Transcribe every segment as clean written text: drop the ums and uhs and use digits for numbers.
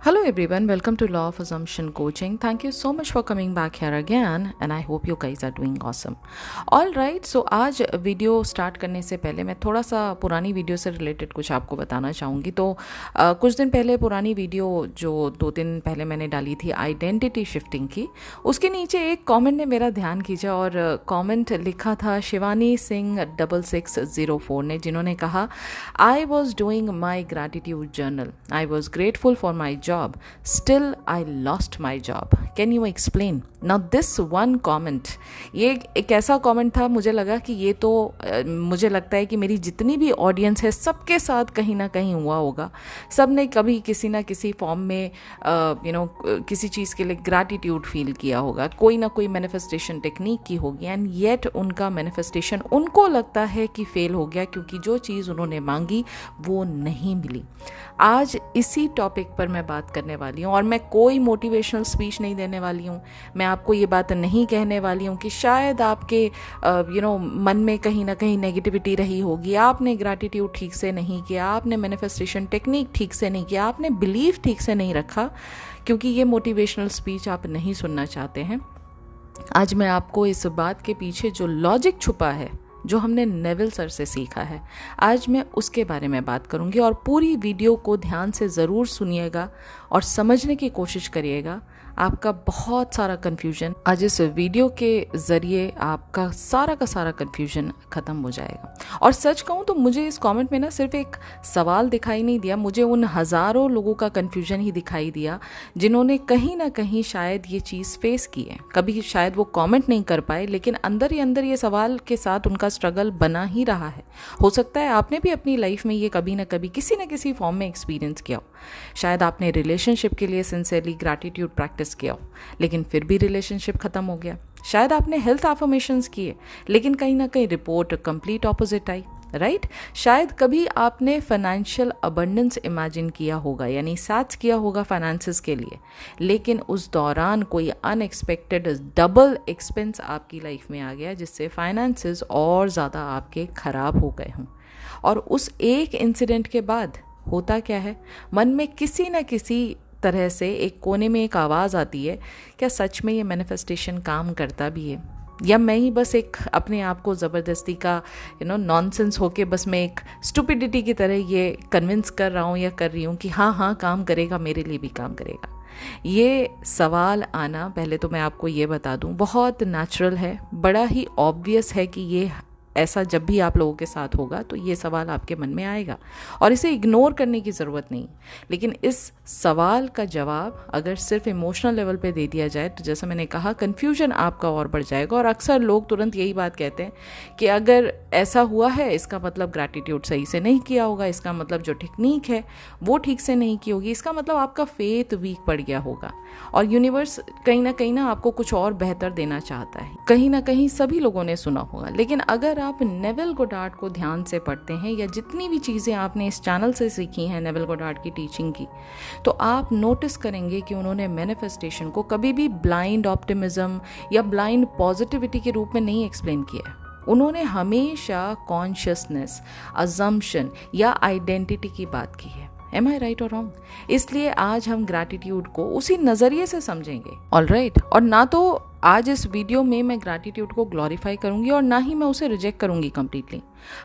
Hello everyone, welcome to Law of Assumption Coaching. Thank you so much for coming back here again and I hope you guys are doing awesome. All right, so आज video start करने से पहले मैं थोड़ा सा पुरानी video से related कुछ आपको बताना चाहूँगी। तो कुछ दिन पहले पुरानी वीडियो जो 2 दिन पहले मैंने डाली थी आइडेंटिटी शिफ्टिंग की, उसके नीचे एक कमेंट ने मेरा ध्यान खींचा और कमेंट लिखा था शिवानी सिंह 6604 ने, जिन्होंने कहा I was doing my gratitude journal, I was grateful for my job, still I lost my job. Can you explain? Now this one comment, ये एक ऐसा कमेंट था, मुझे लगा कि ये तो मुझे लगता है कि मेरी जितनी भी ऑडियंस है सबके साथ कहीं ना कहीं हुआ होगा। सब ने कभी किसी ना किसी फॉर्म में किसी चीज़ के लिए ग्रैटिट्यूड फील किया होगा, कोई ना कोई मैनिफेस्टेशन टेक्निक की होगी एंड येट उनका मैनिफेस्टेशन उनको लगता है कि फेल हो गया क्योंकि जो चीज़ उन्होंने मांगी वो नहीं मिली। आज इसी टॉपिक पर मैं बात करने वाली हूँ और मैं कोई मोटिवेशनल स्पीच नहीं देने वाली हूँ। मैं आपको ये बात नहीं कहने वाली हूँ कि शायद आपके मन में कहीं ना कहीं नेगेटिविटी रही होगी, आपने ग्रैटिट्यूड ठीक से नहीं किया, आपने मैनिफेस्टेशन टेक्निक ठीक से नहीं किया, आपने बिलीफ ठीक से नहीं रखा, क्योंकि ये मोटिवेशनल स्पीच आप नहीं सुनना चाहते हैं। आज मैं आपको इस बात के पीछे जो लॉजिक छुपा है, जो हमने नेविल सर से सीखा है, आज मैं उसके बारे में बात करूंगी और पूरी वीडियो को ध्यान से ज़रूर सुनिएगा और समझने की कोशिश करिएगा। आपका बहुत सारा कन्फ्यूजन आज इस वीडियो के ज़रिए आपका सारा का सारा कन्फ्यूजन ख़त्म हो जाएगा। और सच कहूँ तो मुझे इस कमेंट में ना सिर्फ एक सवाल दिखाई नहीं दिया, मुझे उन हज़ारों लोगों का कन्फ्यूजन ही दिखाई दिया जिन्होंने कहीं ना कहीं शायद ये चीज़ फेस की है। कभी शायद वो कमेंट नहीं कर पाए, लेकिन अंदर ही अंदर ये सवाल के साथ उनका स्ट्रगल बना ही रहा है। हो सकता है आपने भी अपनी लाइफ में ये कभी ना कभी किसी न किसी फॉर्म में एक्सपीरियंस किया हो। शायद आपने रिलेशनशिप के लिए सिंसियरली ग्रैटिट्यूड प्रैक्टिस किया हो, लेकिन फिर भी रिलेशनशिप खत्म हो गया। शायद आपने हेल्थ अफर्मेशंस किए, लेकिन कहीं ना कहीं रिपोर्ट कंप्लीट ऑपोजिट आई, राइट? शायद कभी आपने फाइनेंशियल अबंडेंस इमेजिन किया होगा, यानी सैट्स किया होगा फाइनेंसेस के लिए, लेकिन उस दौरान कोई अनएक्सपेक्टेड डबल एक्सपेंस आपकी लाइफ में आ गया जिससे फाइनेंसेस और ज़्यादा आपके खराब हो गए हों। और उस एक इंसिडेंट के बाद होता क्या है, मन में किसी न किसी तरह से एक कोने में एक आवाज़ आती है, क्या सच में ये मैनिफेस्टेशन काम करता भी है, या मैं ही बस एक अपने आप को ज़बरदस्ती का नॉनसेंस होके बस मैं एक स्टुपिडिटी की तरह ये कन्विंस कर रहा हूँ या कर रही हूँ कि हाँ काम करेगा, मेरे लिए भी काम करेगा। ये सवाल आना, पहले तो मैं आपको ये बता दूँ, बहुत नेचुरल है, बड़ा ही ऑब्वियस है कि ये ऐसा जब भी आप लोगों के साथ होगा तो ये सवाल आपके मन में आएगा और इसे इग्नोर करने की ज़रूरत नहीं। लेकिन इस सवाल का जवाब अगर सिर्फ इमोशनल लेवल पे दे दिया जाए तो जैसा मैंने कहा, कन्फ्यूजन आपका और बढ़ जाएगा। और अक्सर लोग तुरंत यही बात कहते हैं कि अगर ऐसा हुआ है इसका मतलब ग्रैटिट्यूड सही से नहीं किया होगा, इसका मतलब जो टेक्निक है वो ठीक से नहीं की होगी, इसका मतलब आपका फेथ वीक पड़ गया होगा और यूनिवर्स कहीं ना आपको कुछ और बेहतर देना चाहता है। कहीं ना कहीं सभी लोगों ने सुना होगा। लेकिन अगर आप नेविल गोडार्ड को ध्यान से पढ़ते हैं या जितनी भी चीज़ें आपने इस चैनल से सीखी हैं नेविल गोडार्ड की टीचिंग की, तो आप नोटिस करेंगे कि उन्होंने मैनिफेस्टेशन को कभी भी ब्लाइंड ऑप्टिमिज्म या ब्लाइंड पॉजिटिविटी के रूप में नहीं एक्सप्लेन किया है। उन्होंने हमेशा कॉन्शियसनेस, अजम्पशन या आइडेंटिटी की बात की है। Am I right or wrong? इसलिए आज हम ग्रैटिट्यूड को उसी नज़रिए से समझेंगे, ऑल राइट? और ना तो आज इस वीडियो में मैं ग्रैटिट्यूड को ग्लोरीफाई करूंगी और ना ही मैं उसे रिजेक्ट करूंगी कम्प्लीटली।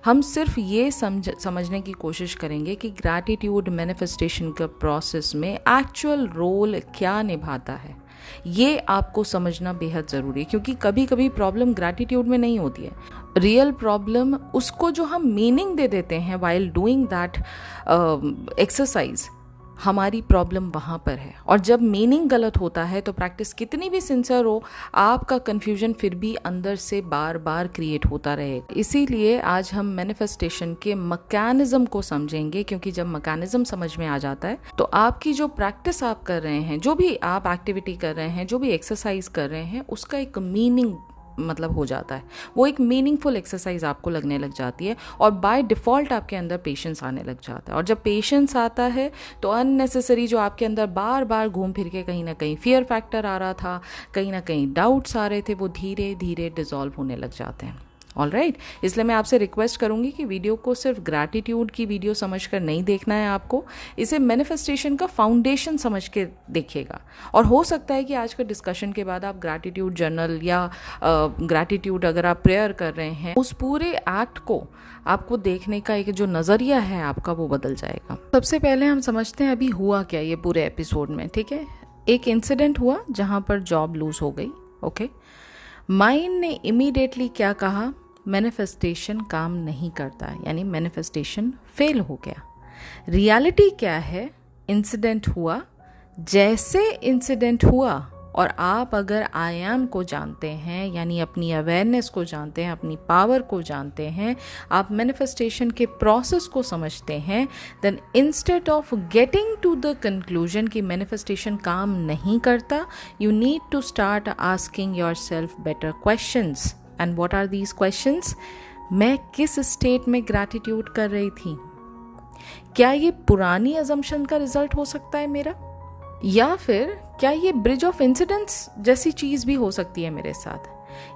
हम सिर्फ ये समझने की कोशिश करेंगे कि ग्रैटिट्यूड मैनिफेस्टेशन के प्रोसेस में एक्चुअल रोल क्या निभाता है। ये आपको समझना बेहद ज़रूरी है, क्योंकि कभी कभी प्रॉब्लम ग्रैटिट्यूड में नहीं होती है। रियल प्रॉब्लम उसको जो हम मीनिंग दे देते हैं वाइल डूइंग दैट एक्सरसाइज, हमारी प्रॉब्लम वहाँ पर है। और जब मीनिंग गलत होता है तो प्रैक्टिस कितनी भी सिंसियर हो, आपका कन्फ्यूजन फिर भी अंदर से बार बार क्रिएट होता रहेगा। इसीलिए आज हम मैनिफेस्टेशन के मैकेनिज्म को समझेंगे, क्योंकि जब मैकेनिज्म समझ में आ जाता है तो आपकी जो प्रैक्टिस आप कर रहे हैं, जो भी आप एक्टिविटी कर रहे हैं, जो भी एक्सरसाइज कर रहे हैं, उसका एक मीनिंग मतलब हो जाता है। वो एक मीनिंगफुल एक्सरसाइज आपको लगने लग जाती है और बाय डिफ़ॉल्ट आपके अंदर पेशेंस आने लग जाता है। और जब पेशेंस आता है तो अननेसेसरी जो आपके अंदर बार बार घूम फिर के कहीं ना कहीं फियर फैक्टर आ रहा था, कहीं ना कहीं डाउट्स आ रहे थे, वो धीरे धीरे डिसॉल्व होने लग जाते हैं। ऑल राइट, इसलिए मैं आपसे रिक्वेस्ट करूंगी कि वीडियो को सिर्फ ग्रैटिट्यूड की वीडियो समझकर नहीं देखना है आपको, इसे मैनिफेस्टेशन का फाउंडेशन समझ के देखिएगा। और हो सकता है कि आज के डिस्कशन के बाद आप ग्रैटिट्यूड जर्नल या ग्रैटिट्यूड अगर आप प्रेयर कर रहे हैं, उस पूरे एक्ट को आपको देखने का एक जो नज़रिया है आपका वो बदल जाएगा। सबसे पहले हम समझते हैं अभी हुआ क्या ये पूरे एपिसोड में, ठीक है। एक इंसिडेंट हुआ जहाँ पर जॉब लूज हो गई, ओके। माइंड ने इमीडिएटली क्या कहा, मैनिफेस्टेशन काम नहीं करता, यानी मैनिफेस्टेशन फेल हो गया। रियलिटी क्या है, इंसिडेंट हुआ, जैसे इंसिडेंट हुआ और आप अगर आई एम को जानते हैं, यानी अपनी अवेयरनेस को जानते हैं, अपनी पावर को जानते हैं, आप मैनिफेस्टेशन के प्रोसेस को समझते हैं, then instead of getting to the conclusion कि मैनिफेस्टेशन काम नहीं करता, you need to start asking yourself better questions. And what are these questions? मैं किस स्टेट में ग्रैटिट्यूड कर रही थी? क्या ये पुरानी अजम्पशन का रिजल्ट हो सकता है मेरा, या फिर क्या ये ब्रिज ऑफ इंसिडेंट्स जैसी चीज़ भी हो सकती है मेरे साथ?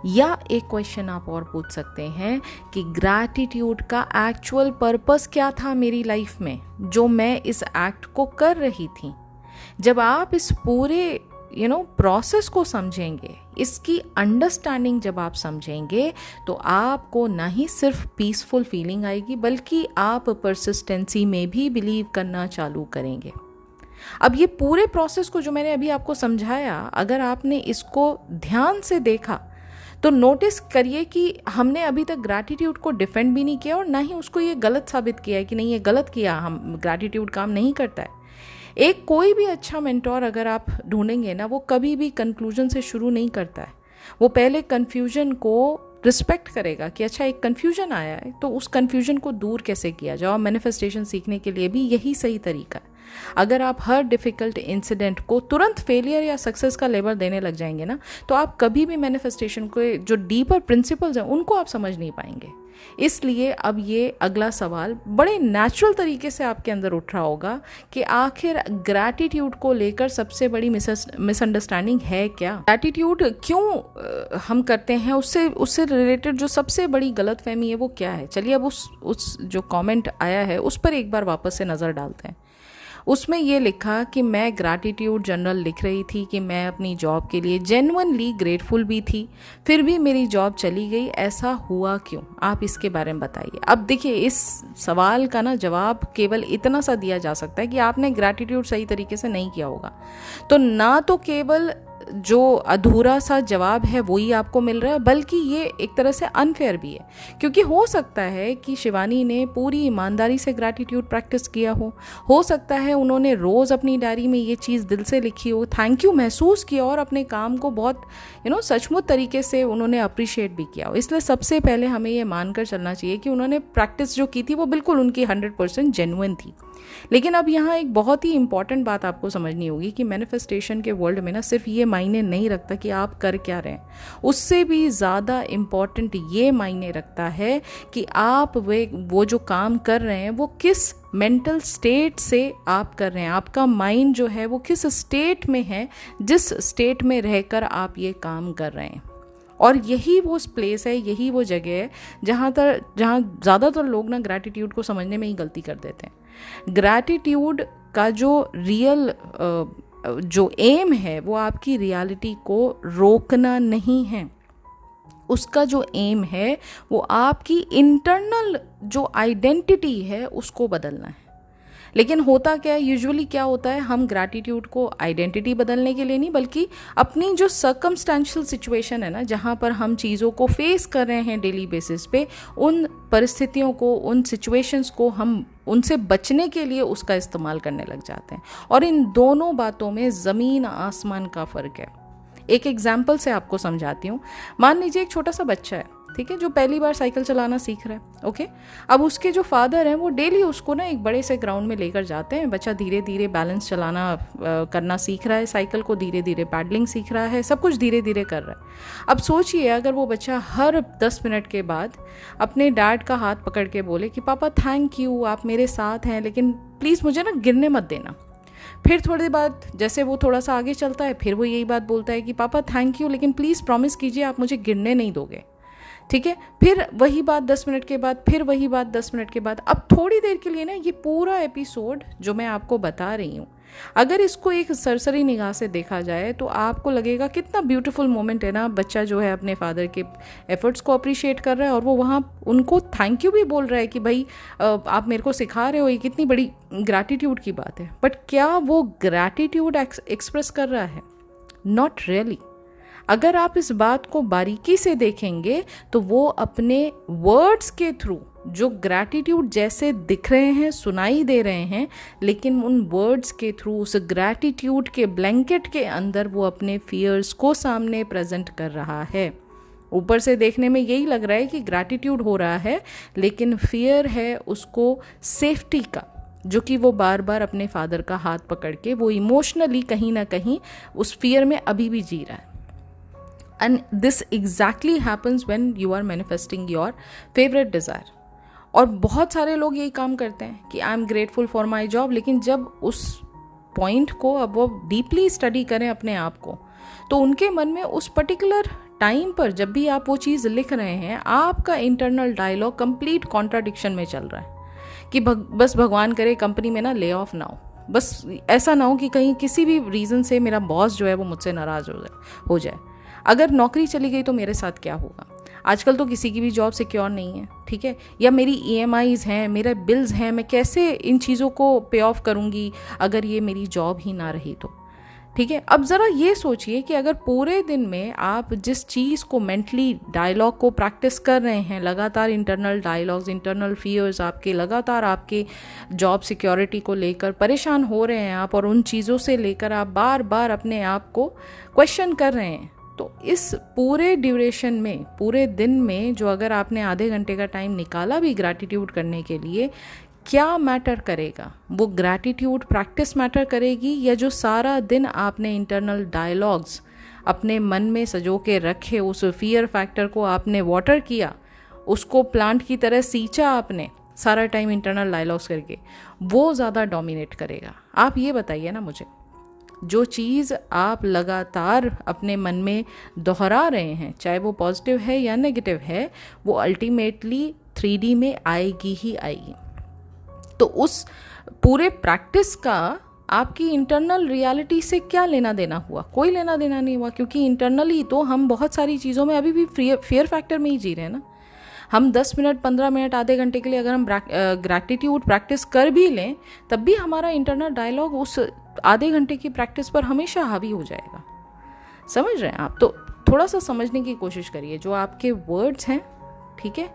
या एक क्वेश्चन आप और पूछ सकते हैं कि ग्रैटिट्यूड का एक्चुअल पर्पस क्या था मेरी लाइफ में, जो मैं इस एक्ट को कर रही थी। जब आप इस पूरे प्रोसेस को समझेंगे, इसकी अंडरस्टैंडिंग जब आप समझेंगे, तो आपको ना ही सिर्फ पीसफुल फीलिंग आएगी, बल्कि आप परसिस्टेंसी में भी बिलीव करना चालू करेंगे। अब ये पूरे प्रोसेस को जो मैंने अभी आपको समझाया, अगर आपने इसको ध्यान से देखा तो नोटिस करिए कि हमने अभी तक ग्रैटिट्यूड को डिफेंड भी नहीं किया और ना ही उसको ये गलत साबित किया है कि नहीं ये गलत किया, हम ग्रैटिट्यूड काम नहीं करता है। एक कोई भी अच्छा मेंटोर अगर आप ढूंढेंगे ना, वो कभी भी कंक्लूजन से शुरू नहीं करता है। वो पहले कन्फ्यूजन को रिस्पेक्ट करेगा कि अच्छा एक कन्फ्यूजन आया है तो उस कन्फ्यूजन को दूर कैसे किया जाए। मैनिफेस्टेशन सीखने के लिए भी यही सही तरीका है। अगर आप हर डिफ़िकल्ट इंसिडेंट को तुरंत फेलियर या सक्सेस का लेबल देने लग जाएंगे ना, तो आप कभी भी मैनिफेस्टेशन के जो डीपर प्रिंसिपल्स हैं उनको आप समझ नहीं पाएंगे। इसलिए अब ये अगला सवाल बड़े नेचुरल तरीके से आपके अंदर उठ रहा होगा कि आखिर ग्रैटिट्यूड को लेकर सबसे बड़ी मिसअंडरस्टैंडिंग है क्या? ग्रैटिट्यूड क्यों हम करते हैं, उससे रिलेटेड जो सबसे बड़ी गलतफहमी है वो क्या है? चलिए अब उस जो कमेंट आया है उस पर एक बार वापस से नज़र डालते हैं। उसमें ये लिखा कि मैं ग्रैटिट्यूड जर्नल लिख रही थी कि मैं अपनी जॉब के लिए जेन्युइनली ग्रेटफुल भी थी, फिर भी मेरी जॉब चली गई, ऐसा हुआ क्यों? आप इसके बारे में बताइए। अब देखिए, इस सवाल का ना जवाब केवल इतना सा दिया जा सकता है कि आपने ग्रैटिट्यूड सही तरीके से नहीं किया होगा। तो ना तो केवल जो अधूरा सा जवाब है वही आपको मिल रहा है, बल्कि ये एक तरह से अनफेयर भी है, क्योंकि हो सकता है कि शिवानी ने पूरी ईमानदारी से ग्रैटिट्यूड प्रैक्टिस किया हो सकता है उन्होंने रोज़ अपनी डायरी में ये चीज़ दिल से लिखी हो, थैंक यू महसूस किया और अपने काम को बहुत सचमुच तरीके से उन्होंने अप्रिशिएट भी किया हो। इसलिए सबसे पहले हमें ये मानकर चलना चाहिए कि उन्होंने प्रैक्टिस जो की थी वो बिल्कुल उनकी 100% जेन्युइन थी। लेकिन अब यहाँ एक बहुत ही इंपॉर्टेंट बात आपको समझनी होगी कि मैनिफेस्टेशन के वर्ल्ड में ना सिर्फ ये मायने नहीं रखता कि आप कर क्या रहे हैं, उससे भी ज़्यादा इम्पॉर्टेंट ये मायने रखता है कि आप वो जो काम कर रहे हैं वो किस मेंटल स्टेट से आप कर रहे हैं। आपका माइंड जो है वो किस स्टेट में है, जिस स्टेट में रहकर आप ये काम कर रहे हैं। और यही वो प्लेस है, यही वो जगह है जहाँ ज़्यादातर लोग ना ग्रैटिट्यूड को समझने में ही गलती कर देते हैं। ग्रैटिट्यूड का जो रियल जो एम है वो आपकी रियलिटी को रोकना नहीं है। उसका जो एम है वो आपकी इंटरनल जो आइडेंटिटी है उसको बदलना है। लेकिन होता क्या है, यूजुअली क्या होता है, हम ग्रैटिट्यूड को आइडेंटिटी बदलने के लिए नहीं, बल्कि अपनी जो सर्कमस्टेंशियल सिचुएशन है ना, जहाँ पर हम चीज़ों को फेस कर रहे हैं डेली बेसिस पे, उन परिस्थितियों को, उन सिचुएशंस को हम उनसे बचने के लिए उसका इस्तेमाल करने लग जाते हैं। और इन दोनों बातों में ज़मीन आसमान का फ़र्क है। एक एग्जाम्पल से आपको समझाती हूँ। मान लीजिए एक छोटा सा बच्चा है, ठीक है, जो पहली बार साइकिल चलाना सीख रहा है। ओके, अब उसके जो फादर हैं वो डेली उसको ना एक बड़े से ग्राउंड में लेकर जाते हैं। बच्चा धीरे धीरे बैलेंस चलाना करना सीख रहा है, साइकिल को धीरे धीरे पैडलिंग सीख रहा है, सब कुछ धीरे धीरे कर रहा है। अब सोचिए अगर वो बच्चा हर 10 मिनट के बाद अपने डैड का हाथ पकड़ के बोले कि पापा थैंक यू, आप मेरे साथ हैं, लेकिन प्लीज़ मुझे ना गिरने मत देना। फिर थोड़ी देर बाद जैसे वो थोड़ा सा आगे चलता है, फिर वो यही बात बोलता है कि पापा थैंक यू, लेकिन प्लीज़ प्रॉमिस कीजिए आप मुझे गिरने नहीं दोगे। ठीक है, फिर वही बात 10 मिनट के बाद, फिर वही बात 10 मिनट के बाद। अब थोड़ी देर के लिए ना ये पूरा एपिसोड जो मैं आपको बता रही हूँ, अगर इसको एक सरसरी निगाह से देखा जाए तो आपको लगेगा कितना ब्यूटीफुल मोमेंट है ना। बच्चा जो है अपने फादर के एफर्ट्स को अप्रिशिएट कर रहा है और वो वहाँ उनको थैंक यू भी बोल रहा है कि भाई आप मेरे को सिखा रहे हो, ये कितनी बड़ी ग्रैटिट्यूड की बात है। बट क्या वो ग्रैटिट्यूड एक्सप्रेस कर रहा है? Not really. अगर आप इस बात को बारीकी से देखेंगे तो वो अपने वर्ड्स के थ्रू जो ग्रैटिट्यूड जैसे दिख रहे हैं, सुनाई दे रहे हैं, लेकिन उन वर्ड्स के थ्रू उस ग्रैटिट्यूड के ब्लैंकेट के अंदर वो अपने फियर्स को सामने प्रेजेंट कर रहा है। ऊपर से देखने में यही लग रहा है कि ग्रैटिट्यूड हो रहा है, लेकिन फियर है उसको सेफ्टी का, जो कि वो बार बार अपने फादर का हाथ पकड़ के वो इमोशनली कहीं ना कहीं उस फियर में अभी भी जी रहा है। And this exactly happens when you are manifesting your favourite desire. और बहुत सारे लोग यही काम करते हैं कि I am grateful for my job, लेकिन जब उस पॉइंट को अब वो डीपली स्टडी करें अपने आप को, तो उनके मन में उस पर्टिकुलर टाइम पर जब भी आप वो चीज़ लिख रहे हैं, आपका इंटरनल डायलॉग कंप्लीट कॉन्ट्राडिक्शन में चल रहा है कि बस भगवान करे कंपनी में ना ले ऑफ ना हो, बस ऐसा ना हो कि कहीं किसी भी रीज़न से मेरा बॉस जो है वो मुझसे नाराज़ हो जाए। अगर नौकरी चली गई तो मेरे साथ क्या होगा? आजकल तो किसी की भी जॉब सिक्योर नहीं है, ठीक है। या मेरी EMIs हैं, मेरे बिल्स हैं, मैं कैसे इन चीज़ों को पे ऑफ करूँगी अगर ये मेरी जॉब ही ना रही तो, ठीक है। अब ज़रा ये सोचिए कि अगर पूरे दिन में आप जिस चीज़ को मेंटली डायलॉग को प्रैक्टिस कर रहे हैं, लगातार इंटरनल डायलॉग्स, इंटरनल फियर्स आपके लगातार आपके जॉब सिक्योरिटी को लेकर परेशान हो रहे हैं आप, और उन चीज़ों से लेकर आप बार बार अपने आप को क्वेश्चन कर रहे हैं, तो इस पूरे ड्यूरेशन में, पूरे दिन में जो अगर आपने आधे घंटे का टाइम निकाला भी ग्रैटिट्यूड करने के लिए, क्या मैटर करेगा? वो ग्रैटिट्यूड प्रैक्टिस मैटर करेगी, या जो सारा दिन आपने इंटरनल डायलॉग्स अपने मन में सजो के रखे, उस फियर फैक्टर को आपने वाटर किया, उसको प्लांट की तरह सींचा आपने सारा टाइम इंटरनल डायलॉग्स करके, वो ज़्यादा डोमिनेट करेगा? आप ये बताइए ना मुझे। जो चीज़ आप लगातार अपने मन में दोहरा रहे हैं, चाहे वो पॉजिटिव है या नेगेटिव है, वो अल्टीमेटली 3D में आएगी ही आएगी। तो उस पूरे प्रैक्टिस का आपकी इंटरनल रियलिटी से क्या लेना देना हुआ? कोई लेना देना नहीं हुआ, क्योंकि इंटरनली तो हम बहुत सारी चीज़ों में अभी भी फियर फैक्टर में ही जी रहे हैं ना। हम 10 मिनट, 15 मिनट, आधे घंटे के लिए अगर हम ग्रैटिट्यूड प्रैक्टिस कर भी लें, तब भी हमारा इंटरनल डायलॉग उस आधे घंटे की प्रैक्टिस पर हमेशा हावी हो जाएगा। समझ रहे हैं आप? तो थोड़ा सा समझने की कोशिश करिए। जो आपके वर्ड्स हैं, ठीक है,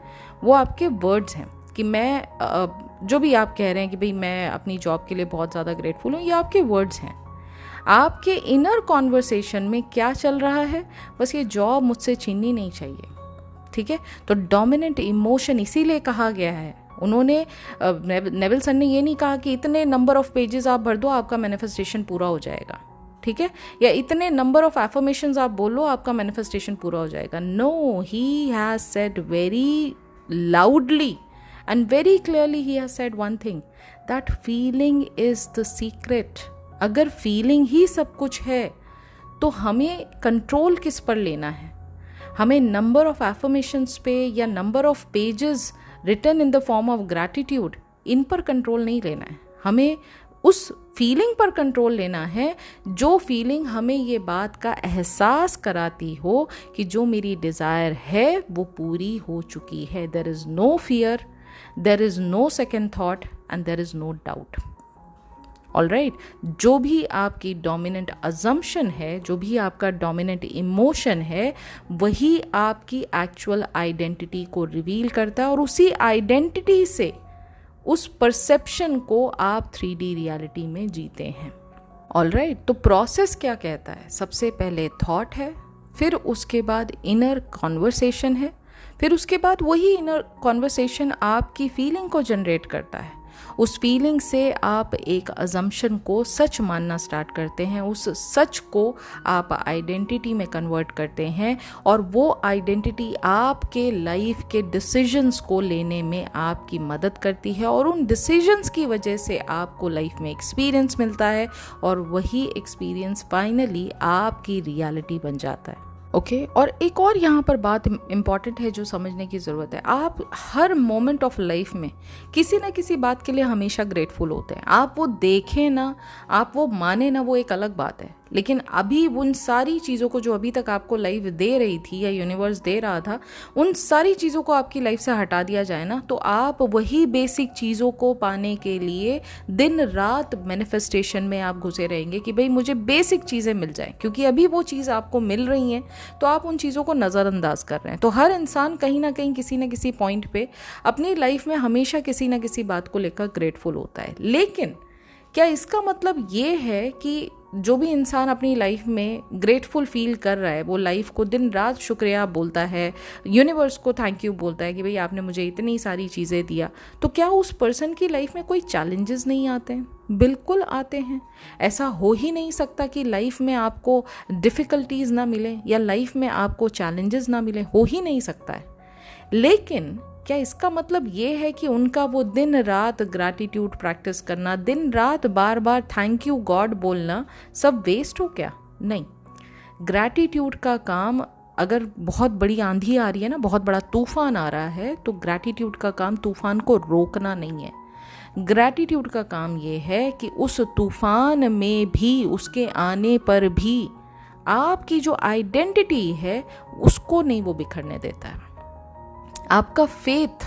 वो आपके वर्ड्स हैं कि मैं जो भी आप कह रहे हैं कि भाई मैं अपनी जॉब के लिए बहुत ज़्यादा ग्रेटफुल हूँ, ये आपके वर्ड्स हैं। आपके इनर कॉन्वर्सेशन में क्या चल रहा है? बस ये जॉब मुझसे छीननी नहीं चाहिए, ठीक है। तो डोमिनेंट इमोशन इसीलिए कहा गया है। उन्होंने नेविल सन ने ये नहीं कहा कि इतने नंबर ऑफ पेजेस आप भर दो आपका मैनिफेस्टेशन पूरा हो जाएगा, ठीक है, या इतने नंबर ऑफ एफर्मेशंस आप बोलो आपका मैनिफेस्टेशन पूरा हो जाएगा। No, he has said very loudly and very clearly he has said one thing, that feeling is the secret। अगर फीलिंग ही सब कुछ है तो हमें कंट्रोल किस पर लेना है? हमें नंबर ऑफ एफर्मेशंस पे या number of pages written in the form of gratitude, इन पर कंट्रोल नहीं लेना है। हमें उस फीलिंग पर कंट्रोल लेना है, जो फीलिंग हमें ये बात का एहसास कराती हो कि जो मेरी डिज़ायर है वो पूरी हो चुकी है। There is no fear, there is no second thought and there is no doubt। All right, जो भी आपकी डोमिनेंट अजम्पशन है, जो भी आपका डोमिनेंट इमोशन है, वही आपकी एक्चुअल आइडेंटिटी को रिवील करता है, और उसी आइडेंटिटी से उस परसेप्शन को आप 3D रियलिटी में जीते हैं। ऑल राइट, तो प्रोसेस क्या कहता है? सबसे पहले थॉट है, फिर उसके बाद इनर कॉन्वर्सेशन है, फिर उसके बाद वही इनर कॉन्वर्सेशन आपकी फीलिंग को जनरेट करता है। उस फीलिंग से आप एक अजम्पशन को सच मानना स्टार्ट करते हैं, उस सच को आप आइडेंटिटी में कन्वर्ट करते हैं, और वो आइडेंटिटी आपके लाइफ के डिसीजंस को लेने में आपकी मदद करती है, और उन डिसीजंस की वजह से आपको लाइफ में एक्सपीरियंस मिलता है, और वही एक्सपीरियंस फाइनली आपकी रियलिटी बन जाता है। ओके और एक और यहाँ पर बात इम्पॉर्टेंट है जो समझने की ज़रूरत है। आप हर मोमेंट ऑफ लाइफ में किसी न किसी बात के लिए हमेशा ग्रेटफुल होते हैं। आप वो देखें ना, आप वो माने ना, वो एक अलग बात है, लेकिन अभी उन सारी चीज़ों को जो अभी तक आपको लाइफ दे रही थी या यूनिवर्स दे रहा था, उन सारी चीज़ों को आपकी लाइफ से हटा दिया जाए ना, तो आप वही बेसिक चीज़ों को पाने के लिए दिन रात मैनिफेस्टेशन में आप घुसे रहेंगे कि भाई मुझे बेसिक चीज़ें मिल जाएं, क्योंकि अभी वो चीज़ आपको मिल रही हैं तो आप उन चीज़ों को नज़रअंदाज कर रहे हैं। तो हर इंसान कहीं ना कहीं किसी न किसी पॉइंट पे अपनी लाइफ में हमेशा किसी न किसी बात को लेकर ग्रेटफुल होता है। लेकिन क्या इसका मतलब ये है कि जो भी इंसान अपनी लाइफ में ग्रेटफुल फील कर रहा है वो लाइफ को दिन रात शुक्रिया बोलता है, यूनिवर्स को थैंक यू बोलता है कि भाई आपने मुझे इतनी सारी चीज़ें दिया, तो क्या उस पर्सन की लाइफ में कोई चैलेंजेस नहीं आते हैं? बिल्कुल आते हैं। ऐसा हो ही नहीं सकता कि लाइफ में आपको डिफ़िकल्टीज़ ना मिले या लाइफ में आपको चैलेंजेस ना मिले, हो ही नहीं सकता है। लेकिन क्या इसका मतलब ये है कि उनका वो दिन रात ग्रैटिट्यूड प्रैक्टिस करना, दिन रात बार बार थैंक यू गॉड बोलना सब वेस्ट हो क्या? नहीं। ग्रैटिट्यूड का काम, अगर बहुत बड़ी आंधी आ रही है ना, बहुत बड़ा तूफान आ रहा है, तो ग्रैटिट्यूड का काम तूफान को रोकना नहीं है। ग्रैटिट्यूड का काम ये है कि उस तूफान में भी, उसके आने पर भी आपकी जो आइडेंटिटी है उसको नहीं वो बिखरने देता है। आपका फेथ,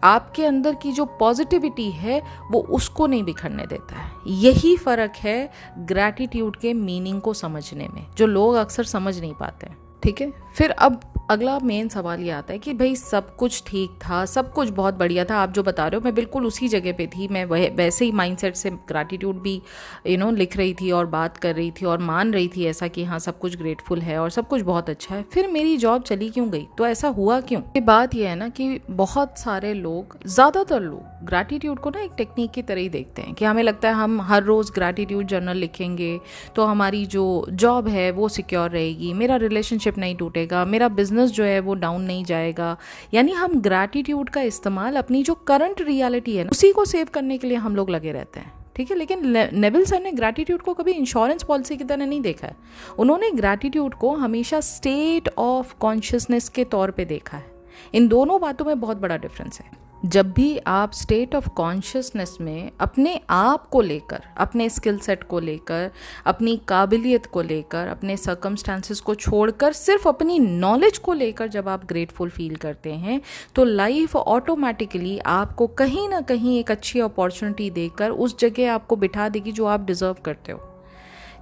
आपके अंदर की जो पॉजिटिविटी है वो उसको नहीं बिखरने देता है। यही फ़र्क है ग्रैटिट्यूड के मीनिंग को समझने में, जो लोग अक्सर समझ नहीं पाते हैं। ठीक है, फिर अब अगला मेन सवाल ये आता है कि भाई सब कुछ ठीक था, सब कुछ बहुत बढ़िया था, आप जो बता रहे हो मैं बिल्कुल उसी जगह पे थी, मैं वैसे ही माइंडसेट से ग्रैटिट्यूड भी लिख रही थी और बात कर रही थी और मान रही थी ऐसा कि हाँ सब कुछ ग्रेटफुल है और सब कुछ बहुत अच्छा है, फिर मेरी जॉब चली क्यों गई? तो ऐसा हुआ क्यों? ये बात ये है ना कि बहुत सारे लोग, ज़्यादातर लोग ग्रैटिट्यूड को ना एक टेक्निक की तरह ही देखते हैं कि हमें लगता है हम हर रोज़ ग्रैटिट्यूड जर्नल लिखेंगे तो हमारी जो जॉब है वो सिक्योर रहेगी, मेरा रिलेशनशिप नहीं टूटेगा, मेरा बिजनेस जो है वो डाउन नहीं जाएगा। यानी हम ग्रैटिट्यूड का इस्तेमाल अपनी जो करंट रियलिटी है उसी को सेव करने के लिए हम लोग लगे रहते हैं। ठीक है, लेकिन नेविल सर ने ग्रैटिट्यूड को कभी इंश्योरेंस पॉलिसी की तरह नहीं देखा है। उन्होंने ग्रैटिट्यूड को हमेशा स्टेट ऑफ कॉन्शियसनेस के तौर पे देखा है। इन दोनों बातों में बहुत बड़ा डिफरेंस है। जब भी आप स्टेट ऑफ कॉन्शियसनेस में अपने आप को लेकर, अपने स्किल सेट को लेकर, अपनी काबिलियत को लेकर, अपने सर्कमस्टांसेस को छोड़कर सिर्फ अपनी नॉलेज को लेकर जब आप ग्रेटफुल फील करते हैं तो लाइफ ऑटोमेटिकली आपको कहीं ना कहीं एक अच्छी अपॉर्चुनिटी देकर उस जगह आपको बिठा देगी जो आप डिजर्व करते हो।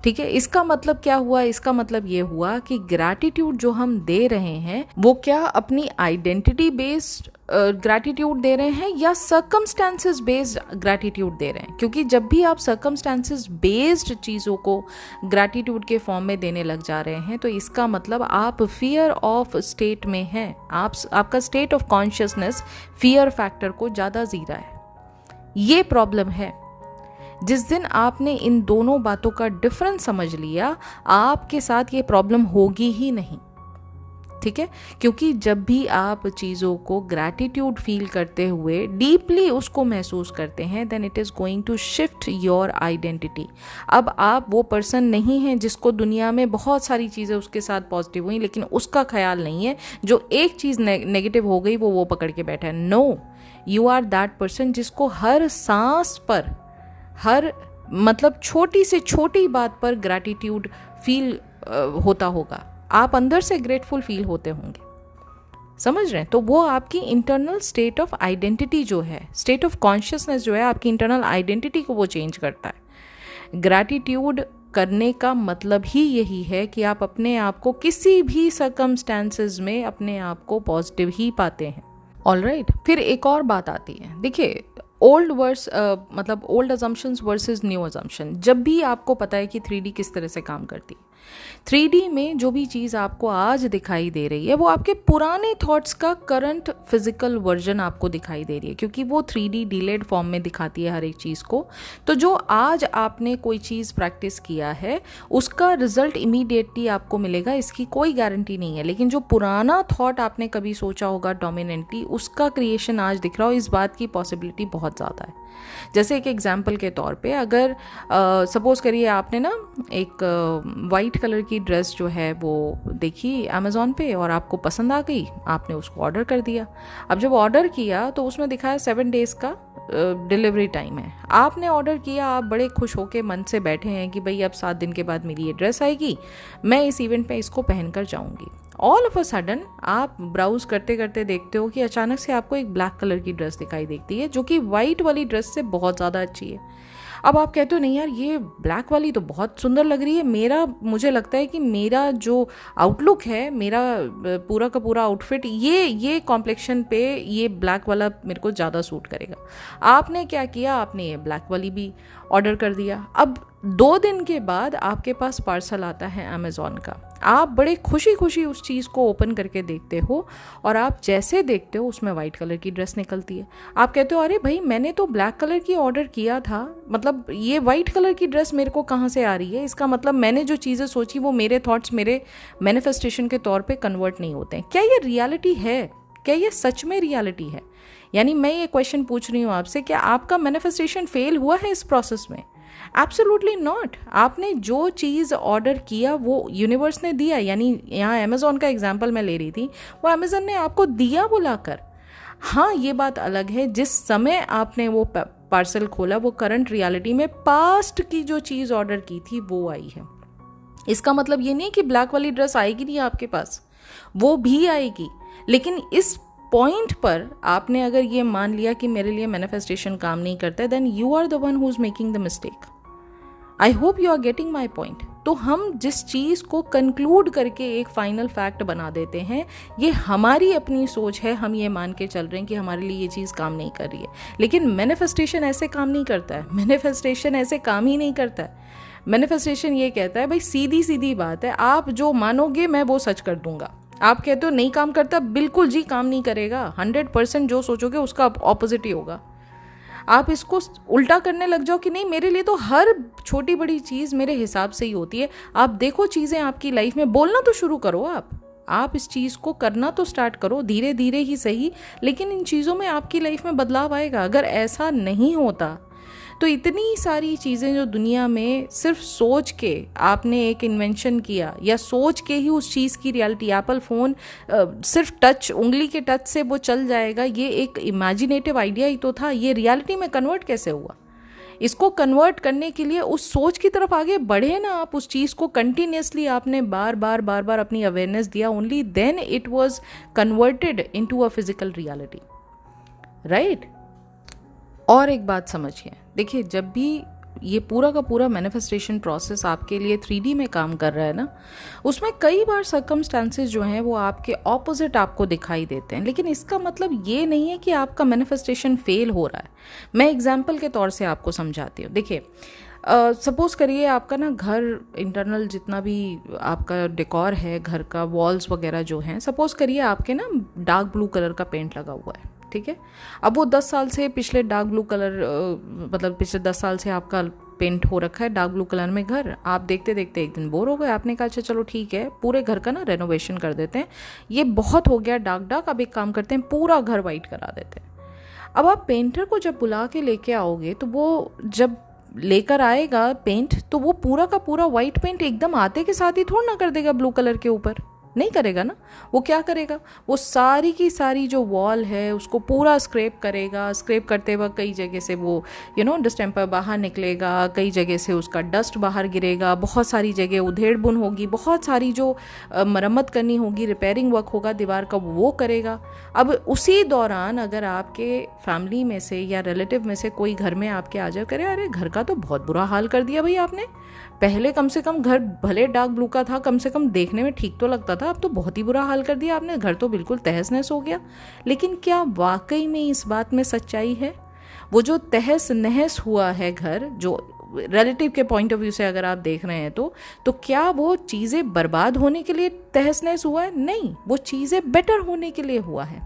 ठीक है, इसका मतलब क्या हुआ? इसका मतलब ये हुआ कि ग्रैटिट्यूड जो हम दे रहे हैं वो क्या अपनी आइडेंटिटी बेस्ड ग्रैटिट्यूड दे रहे हैं या सर्कमस्टांसेस बेस्ड ग्रैटिट्यूड दे रहे हैं? क्योंकि जब भी आप सर्कमस्टांसेस बेस्ड चीज़ों को ग्रैटिट्यूड के फॉर्म में देने लग जा रहे हैं तो इसका मतलब आप फियर ऑफ स्टेट में हैं। आपका state of consciousness fear factor को ज़्यादा जी रहा है। ये प्रॉब्लम है। जिस दिन आपने इन दोनों बातों का डिफरेंस समझ लिया, आपके साथ ये प्रॉब्लम होगी ही नहीं। ठीक है, क्योंकि जब भी आप चीज़ों को ग्रैटिट्यूड फील करते हुए डीपली उसको महसूस करते हैं, then it is going to shift your identity. अब आप वो पर्सन नहीं हैं जिसको दुनिया में बहुत सारी चीज़ें उसके साथ पॉजिटिव हुई लेकिन उसका ख्याल नहीं है, जो एक चीज़ नेगेटिव हो गई वो पकड़ के बैठा है। No, you are that person जिसको हर सांस पर, हर मतलब छोटी से छोटी बात पर ग्रैटिट्यूड फील होता होगा। आप अंदर से ग्रेटफुल फील होते होंगे, समझ रहे हैं? तो वो आपकी इंटरनल स्टेट ऑफ आइडेंटिटी जो है, स्टेट ऑफ कॉन्शियसनेस जो है, आपकी इंटरनल आइडेंटिटी को वो चेंज करता है। ग्रैटिट्यूड करने का मतलब ही यही है कि आप अपने आप को किसी भी सर्कमस्टांसेस में अपने आप को पॉजिटिव ही पाते हैं। ऑलराइट, फिर एक और बात आती है, देखिए मतलब old assumptions versus new assumption. जब भी आपको पता है कि 3D किस तरह से काम करती है, 3D में जो भी चीज़ आपको आज दिखाई दे रही है वो आपके पुराने थॉट्स का करंट फिजिकल वर्जन आपको दिखाई दे रही है, क्योंकि वो 3D डिलेड फॉर्म में दिखाती है हर एक चीज़ को। तो जो आज आपने कोई चीज़ प्रैक्टिस किया है उसका रिजल्ट इमीडिएटली आपको मिलेगा, इसकी कोई गारंटी नहीं है। लेकिन जो पुराना थॉट आपने कभी सोचा होगा डोमिनेंटली, उसका क्रिएशन आज दिख रहा हो, इस बात की पॉसिबिलिटी बहुत ज़्यादा है। जैसे एक एग्जाम्पल के तौर पे, अगर सपोज करिए आपने ना एक वाइट वाइट कलर की ड्रेस जो है वो देखी अमेज़ॉन पे और आपको पसंद आ गई, आपने उसको ऑर्डर कर दिया। अब जब ऑर्डर किया तो उसमें दिखाया 7 डेज़ का डिलीवरी टाइम है। आपने ऑर्डर किया, आप बड़े खुश होके मन से बैठे हैं कि भाई अब 7 दिन के बाद मेरी ये ड्रेस आएगी, मैं इस इवेंट में इसको पहन कर जाऊँगी। ऑल ऑफ अ सडन आप ब्राउज करते करते देखते हो कि अचानक से आपको एक ब्लैक कलर की ड्रेस दिखाई देती है जो कि वाइट वाली ड्रेस से बहुत ज़्यादा अच्छी है। अब आप कहते हो नहीं यार ये ब्लैक वाली तो बहुत सुंदर लग रही है, मुझे लगता है कि मेरा जो आउटलुक है, मेरा पूरा का पूरा आउटफिट ये कॉम्प्लेक्शन पे ये ब्लैक वाला मेरे को ज़्यादा सूट करेगा। आपने क्या किया, आपने ये ब्लैक वाली भी ऑर्डर कर दिया। अब 2 दिन के बाद आपके पास पार्सल आता है अमेज़ॉन का। आप बड़े खुशी खुशी उस चीज़ को ओपन करके देखते हो और आप जैसे देखते हो उसमें वाइट कलर की ड्रेस निकलती है। आप कहते हो अरे भाई मैंने तो ब्लैक कलर की ऑर्डर किया था, मतलब ये वाइट कलर की ड्रेस मेरे को कहाँ से आ रही है? इसका मतलब मैंने जो चीज़ें सोची वो मेरे थॉट्स मेरे मैनिफेस्टेशन के तौर पे कन्वर्ट नहीं होते हैं। क्या ये रियलिटी है? क्या ये सच में रियलिटी है? यानी मैं ये क्वेश्चन पूछ रही हूँ आपसे, क्या आपका मैनिफेस्टेशन फेल हुआ है इस प्रोसेस में? Absolutely not. आपने जो चीज़ ऑर्डर किया वो यूनिवर्स ने दिया। यानी यहाँ अमेज़ॉन का एग्जांपल मैं ले रही थी, वो अमेज़ॉन ने आपको दिया बुलाकर। हाँ, ये बात अलग है जिस समय आपने वो पार्सल खोला वो करंट रियलिटी में पास्ट की जो चीज़ ऑर्डर की थी वो आई है। इसका मतलब ये नहीं कि ब्लैक वाली ड्रेस आएगी नहीं आपके पास, वो भी आएगी। लेकिन इस पॉइंट पर आपने अगर ये मान लिया कि मेरे लिए मैनिफेस्टेशन काम नहीं करता है, then you are the one who is making the mistake. I hope you are getting my point. तो हम जिस चीज़ को कंक्लूड करके एक फाइनल फैक्ट बना देते हैं, ये हमारी अपनी सोच है। हम ये मान के चल रहे हैं कि हमारे लिए ये चीज़ काम नहीं कर रही है, लेकिन मैनिफेस्टेशन ऐसे काम नहीं करता है। मैनिफेस्टेशन ऐसे काम ही नहीं करता है। मैनिफेस्टेशन ये कहता है भाई सीधी सीधी बात है, आप जो मानोगे मैं वो सच कर दूंगा। आप कहते हो नहीं काम करता, बिल्कुल जी काम नहीं करेगा। 100% जो सोचोगे उसका ऑपोजिट ही होगा। आप इसको उल्टा करने लग जाओ कि नहीं मेरे लिए तो हर छोटी बड़ी चीज़ मेरे हिसाब से ही होती है। आप देखो चीज़ें आपकी लाइफ में, बोलना तो शुरू करो। आप इस चीज़ को करना तो स्टार्ट करो, धीरे धीरे ही सही, लेकिन इन चीज़ों में आपकी लाइफ में बदलाव आएगा। अगर ऐसा नहीं होता तो इतनी सारी चीज़ें जो दुनिया में सिर्फ सोच के आपने एक इन्वेंशन किया या सोच के ही उस चीज़ की रियलिटी, एप्पल फ़ोन सिर्फ टच, उंगली के टच से वो चल जाएगा, ये एक इमेजिनेटिव आइडिया ही तो था। ये रियलिटी में कन्वर्ट कैसे हुआ? इसको कन्वर्ट करने के लिए उस सोच की तरफ आगे बढ़े ना आप, उस चीज़ को कंटिन्यूसली आपने बार बार अपनी अवेयरनेस दिया, only then it was converted into a physical reality, right? और एक बात समझिए, देखिए जब भी ये पूरा का पूरा मैनिफेस्टेशन प्रोसेस आपके लिए 3D में काम कर रहा है ना, उसमें कई बार सर्कमस्टांसेस जो हैं वो आपके ऑपोजिट आपको दिखाई देते हैं, लेकिन इसका मतलब ये नहीं है कि आपका मैनिफेस्टेशन फेल हो रहा है। मैं एग्जांपल के तौर से आपको समझाती हूँ। देखिए सपोज़ करिए आपका ना घर इंटरनल जितना भी आपका डेकोर है घर का, वॉल्स वगैरह जो हैं, सपोज़ करिए आपके ना डार्क ब्लू कलर का पेंट लगा हुआ है, ठीक है। अब वो 10 साल से पिछले डार्क ब्लू कलर मतलब पिछले 10 साल से आपका पेंट हो रखा है डार्क ब्लू कलर में घर। आप देखते देखते एक दिन बोर हो गए, आपने कहा अच्छा चलो ठीक है पूरे घर का ना रेनोवेशन कर देते हैं, ये बहुत हो गया डार्क, अब एक काम करते हैं पूरा घर वाइट करा देते हैं। अब आप पेंटर को जब बुला के लेके आओगे तो वो जब लेकर आएगा पेंट, तो वो पूरा का पूरा वाइट पेंट एकदम आते के साथ ही थोड़ा ना कर देगा ब्लू कलर के ऊपर, नहीं करेगा ना। वो क्या करेगा, वो सारी की सारी जो वॉल है उसको पूरा स्क्रैप करेगा। स्क्रैप करते वक्त कई जगह से वो डिस्टेम्पर बाहर निकलेगा, कई जगह से उसका डस्ट बाहर गिरेगा, बहुत सारी जगह उधेड़ बुन होगी, बहुत सारी जो मरम्मत करनी होगी, रिपेयरिंग वर्क होगा दीवार का, वो करेगा। अब उसी दौरान अगर आपके फैमिली में से या रिलेटिव में से कोई घर में आपके आ जाए, करे अरे घर का तो बहुत बुरा हाल कर दिया भाई आपने, पहले कम से कम घर भले डार्क ब्लू का था, कम से कम देखने में ठीक तो लगता था, अब तो बहुत ही बुरा हाल कर दिया आपने, घर तो बिल्कुल तहस नहस हो गया। लेकिन क्या वाकई में इस बात में सच्चाई है? वो जो तहस नहस हुआ है घर, जो रिलेटिव के पॉइंट ऑफ व्यू से अगर आप देख रहे हैं तो क्या वो चीज़ें बर्बाद होने के लिए तहस नहस हुआ है? नहीं, वो चीज़ें बेटर होने के लिए हुआ है।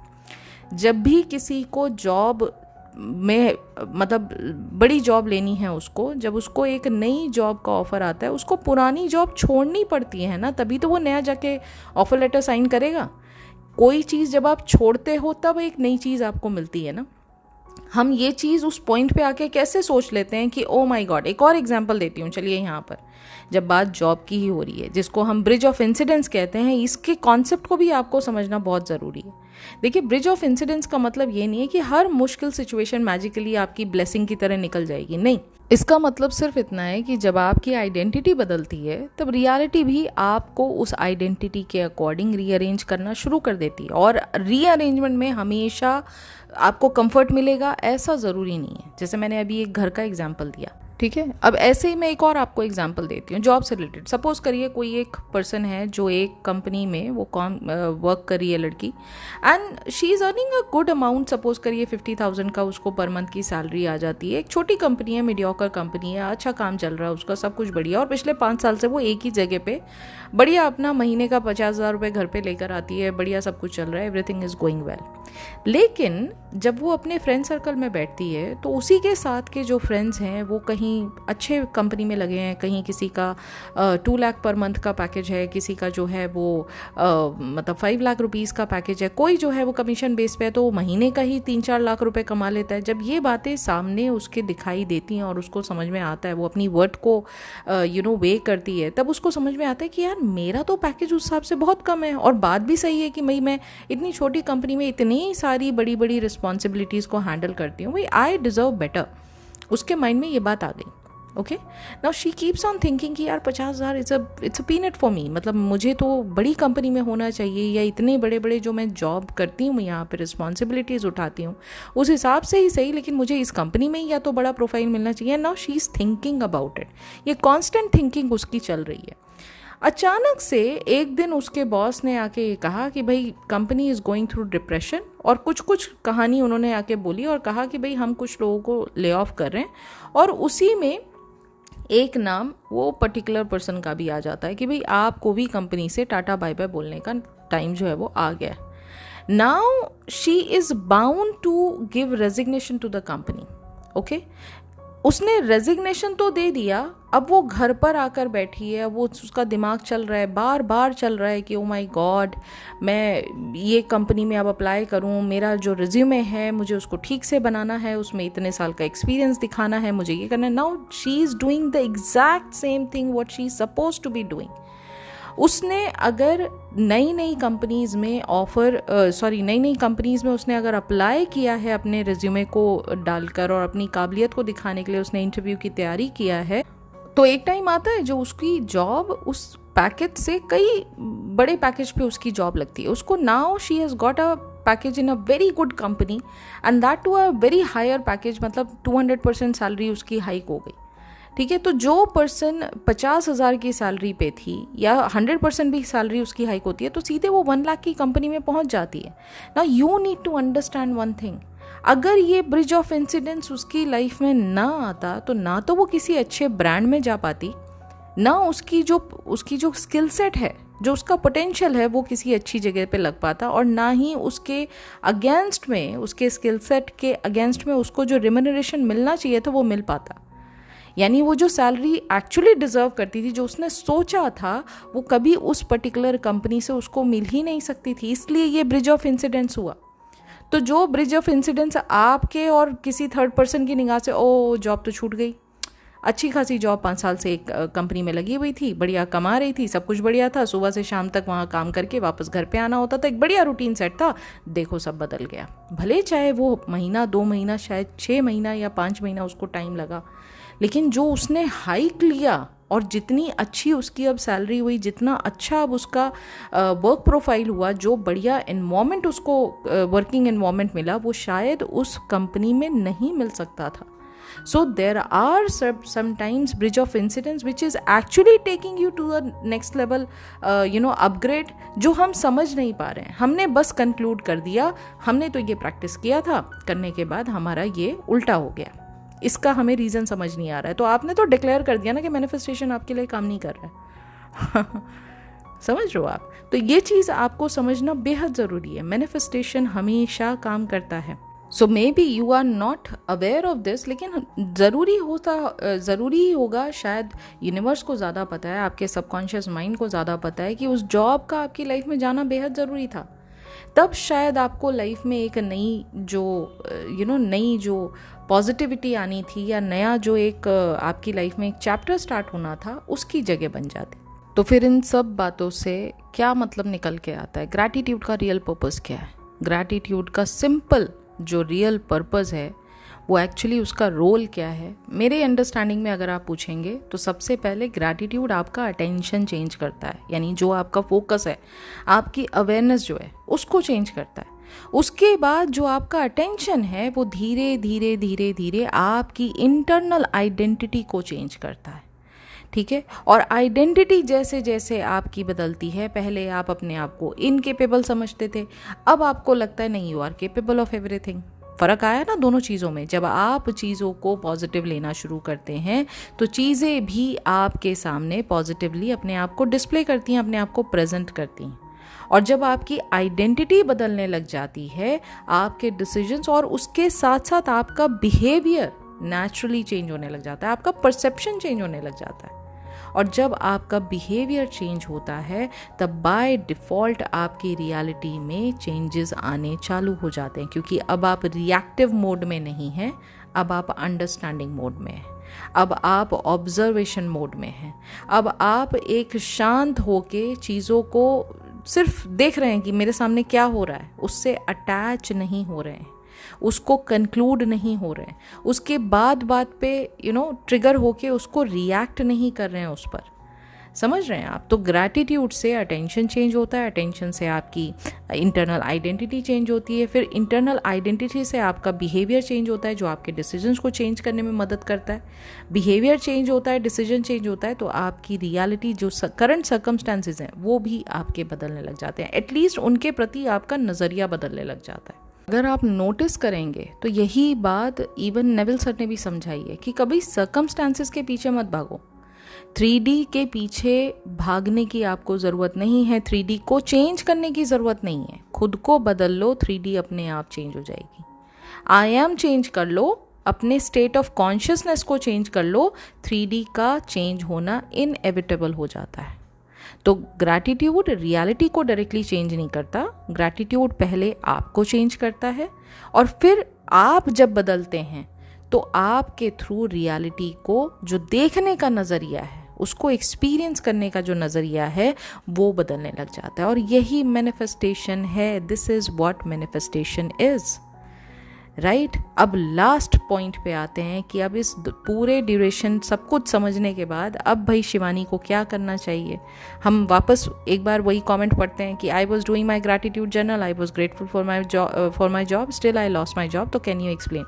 जब भी किसी को जॉब में मतलब बड़ी जॉब लेनी है उसको, जब उसको एक नई जॉब का ऑफ़र आता है, उसको पुरानी जॉब छोड़नी पड़ती है ना, तभी तो वो नया जाके ऑफ़र लेटर साइन करेगा। कोई चीज़ जब आप छोड़ते हो तब एक नई चीज़ आपको मिलती है ना। हम ये चीज़ उस पॉइंट पे आके कैसे सोच लेते हैं कि ओ माय गॉड। एक और एग्जांपल देती हूँ चलिए। यहाँ पर जब बात जॉब की ही हो रही है, जिसको हम ब्रिज ऑफ इंसिडेंट्स कहते हैं, इसके कॉन्सेप्ट को भी आपको समझना बहुत ज़रूरी है। देखिए, ब्रिज ऑफ इंसिडेंट्स का मतलब ये नहीं है कि हर मुश्किल सिचुएशन मैजिकली आपकी ब्लेसिंग की तरह निकल जाएगी, नहीं। इसका मतलब सिर्फ इतना है कि जब आपकी आइडेंटिटी बदलती है तब रियलिटी भी आपको उस आइडेंटिटी के अकॉर्डिंग रीअरेंज करना शुरू कर देती है। और रीअरेंजमेंट में हमेशा आपको कंफर्ट मिलेगा ऐसा ज़रूरी नहीं है। जैसे मैंने अभी एक घर का एग्जांपल दिया, ठीक है। अब ऐसे ही मैं एक और आपको एग्जांपल देती हूँ जॉब से रिलेटेड। सपोज करिए कोई एक पर्सन है जो एक कंपनी में वो वर्क कर रही है, लड़की, and she is earning a good amount. Suppose करिए 50,000 का उसको पर मंथ की सैलरी आ जाती है। एक छोटी कंपनी है, मीडियोकर कंपनी है, अच्छा काम चल रहा है उसका, सब कुछ बढ़िया। और पिछले 5 साल से वो एक ही जगह पे बढ़िया अपना महीने का 50,000 रुपये घर पे लेकर आती है, बढ़िया सब कुछ चल रहा है, एवरीथिंग इज़ गोइंग वेल। लेकिन जब वो अपने फ्रेंड सर्कल में बैठती है तो उसी के साथ के जो फ्रेंड्स हैं वो कहीं अच्छे कंपनी में लगे हैं, कहीं किसी का 2 लाख पर मंथ का पैकेज है, किसी का जो है वो मतलब 5 लाख रुपीज़ का पैकेज है, कोई जो है वो कमीशन बेस पे है तो वो महीने का ही 3-4 लाख रुपए कमा लेता है। जब ये बातें सामने उसके दिखाई देती हैं और उसको समझ में आता है, वो अपनी वर्ड को वे करती है, तब उसको समझ में आता है कि यार मेरा तो पैकेज उस हिसाब से बहुत कम है। और बात भी सही है कि मैं इतनी छोटी कंपनी में इतनी सारी बड़ी बड़ी रिस्पॉन्सिबिलिटीज़ को हैंडल करती हूँ, भाई आई डिज़र्व बेटर। उसके माइंड में ये बात आ गई। Okay, now she keeps on thinking कि यार 50,000 it's a peanut for me, मतलब मुझे तो बड़ी कंपनी में होना चाहिए, या इतने बड़े बड़े जो मैं जॉब करती हूँ, यहाँ पे रिस्पॉन्सिबिलिटीज़ उठाती हूँ उस हिसाब से ही सही, लेकिन मुझे इस कंपनी में ही या तो बड़ा प्रोफाइल मिलना चाहिए। Now she is thinking about it, ये कॉन्स्टेंट थिंकिंग उसकी चल रही है। अचानक से एक दिन उसके बॉस ने आके ये कहा कि भाई company is going through depression, और कुछ कहानी उन्होंने आके बोली और कहा कि भाई हम कुछ लोगों को ले ऑफ कर रहे हैं। और उसी में एक नाम वो पर्टिकुलर पर्सन का भी आ जाता है कि भाई आपको भी कंपनी से टाटा बाय बाय बोलने का टाइम जो है वो आ गया। Now she is bound to give resignation to the company. Okay, उसने रेजिग्नेशन तो दे दिया, अब वो घर पर आकर बैठी है, वो उसका दिमाग चल रहा है, बार बार चल रहा है कि ओ माय गॉड मैं ये कंपनी में अब अप्लाई करूं, मेरा जो रिज्यूमे है मुझे उसको ठीक से बनाना है, उसमें इतने साल का एक्सपीरियंस दिखाना है, मुझे ये करना है। Now she is doing the exact same thing what she is suppose to be doing. उसने अगर नई नई कंपनीज़ में उसने अगर अप्लाई किया है अपने रिज्यूमे को डालकर और अपनी काबिलियत को दिखाने के लिए उसने इंटरव्यू की तैयारी किया है, तो एक टाइम आता है जो उसकी जॉब उस पैकेज से कई बड़े पैकेज पे उसकी जॉब लगती है उसको। Now she has got a package in a very good company and that too a very higher package, मतलब 200% सैलरी उसकी हाइक हो गई। ठीक है, तो जो पर्सन 50,000 की सैलरी पे थी या 100% भी सैलरी उसकी हाइक होती है तो सीधे वो 1 लाख की कंपनी में पहुंच जाती है। ना you need to understand one thing, अगर ये ब्रिज ऑफ इंसिडेंट्स उसकी लाइफ में ना आता तो ना तो वो किसी अच्छे ब्रांड में जा पाती, ना उसकी जो स्किल सेट है, जो उसका पोटेंशियल है वो किसी अच्छी जगह पे लग पाता, और ना ही उसके अगेंस्ट में, उसके स्किल सेट के अगेंस्ट में उसको जो रिम्यूनरेशन मिलना चाहिए था वो मिल पाता। यानी वो जो सैलरी एक्चुअली डिज़र्व करती थी, जो उसने सोचा था, वो कभी उस पर्टिकुलर कंपनी से उसको मिल ही नहीं सकती थी। इसलिए ये ब्रिज ऑफ इंसिडेंट्स हुआ। तो जो ब्रिज ऑफ इंसिडेंट्स आपके और किसी थर्ड पर्सन की निगाह से ओ जॉब तो छूट गई, अच्छी खासी जॉब 5 साल से एक कंपनी में लगी हुई थी, बढ़िया कमा रही थी, सब कुछ बढ़िया था, सुबह से शाम तक वहाँ काम करके वापस घर पे आना होता था, एक बढ़िया रूटीन सेट था, देखो सब बदल गया। भले चाहे वो महीना 2 महीना शायद 6 महीना या 5 महीना उसको टाइम लगा, लेकिन जो उसने हाइक लिया और जितनी अच्छी उसकी अब सैलरी हुई, जितना अच्छा अब उसका वर्क प्रोफाइल हुआ, जो बढ़िया एनवायरनमेंट उसको वर्किंग एनवायरनमेंट मिला, वो शायद उस कंपनी में नहीं मिल सकता था। So there are sometimes bridge of incidents which is actually taking you to the next level upgrade, जो हम समझ नहीं पा रहे हैं। हमने बस कंक्लूड कर दिया, हमने तो ये प्रैक्टिस किया था, करने के बाद हमारा ये उल्टा हो गया, इसका हमें रीज़न समझ नहीं आ रहा है। तो आपने तो डिक्लेयर कर दिया ना कि मैनिफेस्टेशन आपके लिए काम नहीं कर रहा है। समझ रहे हो आप? तो ये चीज़ आपको समझना बेहद ज़रूरी है। मैनिफेस्टेशन हमेशा काम करता है। So maybe you are not aware of this, लेकिन ज़रूरी ही होगा, शायद यूनिवर्स को ज़्यादा पता है, आपके सबकॉन्शियस माइंड को ज़्यादा पता है कि उस जॉब का आपकी लाइफ में जाना बेहद ज़रूरी था। तब शायद आपको लाइफ में एक नई जो नई जो पॉजिटिविटी आनी थी, या नया जो एक आपकी लाइफ में एक चैप्टर स्टार्ट होना था, उसकी जगह बन जाती। तो फिर इन सब बातों से क्या मतलब निकल के आता है? ग्रैटिट्यूड का रियल पर्पस क्या है? ग्रैटिट्यूड का सिंपल जो रियल पर्पस है वो एक्चुअली उसका रोल क्या है, मेरे अंडरस्टैंडिंग में अगर आप पूछेंगे तो सबसे पहले ग्रैटिट्यूड आपका अटेंशन चेंज करता है, यानी जो आपका फोकस है, आपकी अवेयरनेस जो है उसको चेंज करता है। उसके बाद जो आपका अटेंशन है वो धीरे धीरे धीरे धीरे आपकी इंटरनल आइडेंटिटी को चेंज करता है, ठीक है। और आइडेंटिटी जैसे जैसे आपकी बदलती है, पहले आप अपने आप को इनकेपेबल समझते थे, अब आपको लगता है नहीं, you are capable of everything. फ़र्क आया ना दोनों चीज़ों में? जब आप चीज़ों को पॉजिटिव लेना शुरू करते हैं तो चीज़ें भी आपके सामने पॉजिटिवली अपने आप को डिस्प्ले करती हैं, अपने आप को प्रेजेंट करती हैं। और जब आपकी आइडेंटिटी बदलने लग जाती है, आपके डिसीजंस और उसके साथ साथ आपका बिहेवियर नेचुरली चेंज होने लग जाता है, आपका परसेप्शन चेंज होने लग जाता है। और जब आपका बिहेवियर चेंज होता है तब बाय डिफ़ॉल्ट आपकी रियलिटी में चेंजेस आने चालू हो जाते हैं, क्योंकि अब आप रिएक्टिव मोड में नहीं हैं, अब आप अंडरस्टैंडिंग मोड में हैं, अब आप ऑब्जर्वेशन मोड में हैं, अब आप एक शांत होके चीज़ों को सिर्फ देख रहे हैं कि मेरे सामने क्या हो रहा है, उससे अटैच नहीं हो रहे हैं, उसको कंक्लूड नहीं हो रहे हैं, उसके बाद बात पे ट्रिगर होके उसको रिएक्ट नहीं कर रहे हैं उस पर। समझ रहे हैं आप? तो ग्रैटिट्यूड से अटेंशन चेंज होता है, अटेंशन से आपकी इंटरनल आइडेंटिटी चेंज होती है, फिर इंटरनल आइडेंटिटी से आपका बिहेवियर चेंज होता है जो आपके डिसीजंस को चेंज करने में मदद करता है। बिहेवियर चेंज होता है, डिसीजन चेंज होता है, तो आपकी रियलिटी जो करंट सर्कमस्टांसेस हैं वो भी आपके बदलने लग जाते हैं, एटलीस्ट उनके प्रति आपका नज़रिया बदलने लग जाता है। अगर आप नोटिस करेंगे तो यही बात इवन नेविल सर ने भी समझाई है कि कभी सर्कमस्टांसेस के पीछे मत भागो, 3D के पीछे भागने की आपको ज़रूरत नहीं है, 3D को चेंज करने की ज़रूरत नहीं है, खुद को बदल लो, 3D अपने आप चेंज हो जाएगी। आई एम चेंज कर लो, अपने स्टेट ऑफ कॉन्शियसनेस को चेंज कर लो, 3D का चेंज होना इनएविटेबल हो जाता है। तो ग्रैटिट्यूड रियलिटी को डायरेक्टली चेंज नहीं करता, ग्रैटिट्यूड पहले आपको चेंज करता है, और फिर आप जब बदलते हैं तो आपके थ्रू रियलिटी को जो देखने का नज़रिया है, उसको एक्सपीरियंस करने का जो नज़रिया है वो बदलने लग जाता है। और यही मैनिफेस्टेशन है, this is what manifestation is, right. अब लास्ट पॉइंट पे आते हैं कि अब इस पूरे ड्यूरेशन सब कुछ समझने के बाद अब भाई शिवानी को क्या करना चाहिए। हम वापस एक बार वही कमेंट पढ़ते हैं कि I was doing my gratitude journal, I was grateful for my job, still I lost my job, तो कैन यू एक्सप्लेन।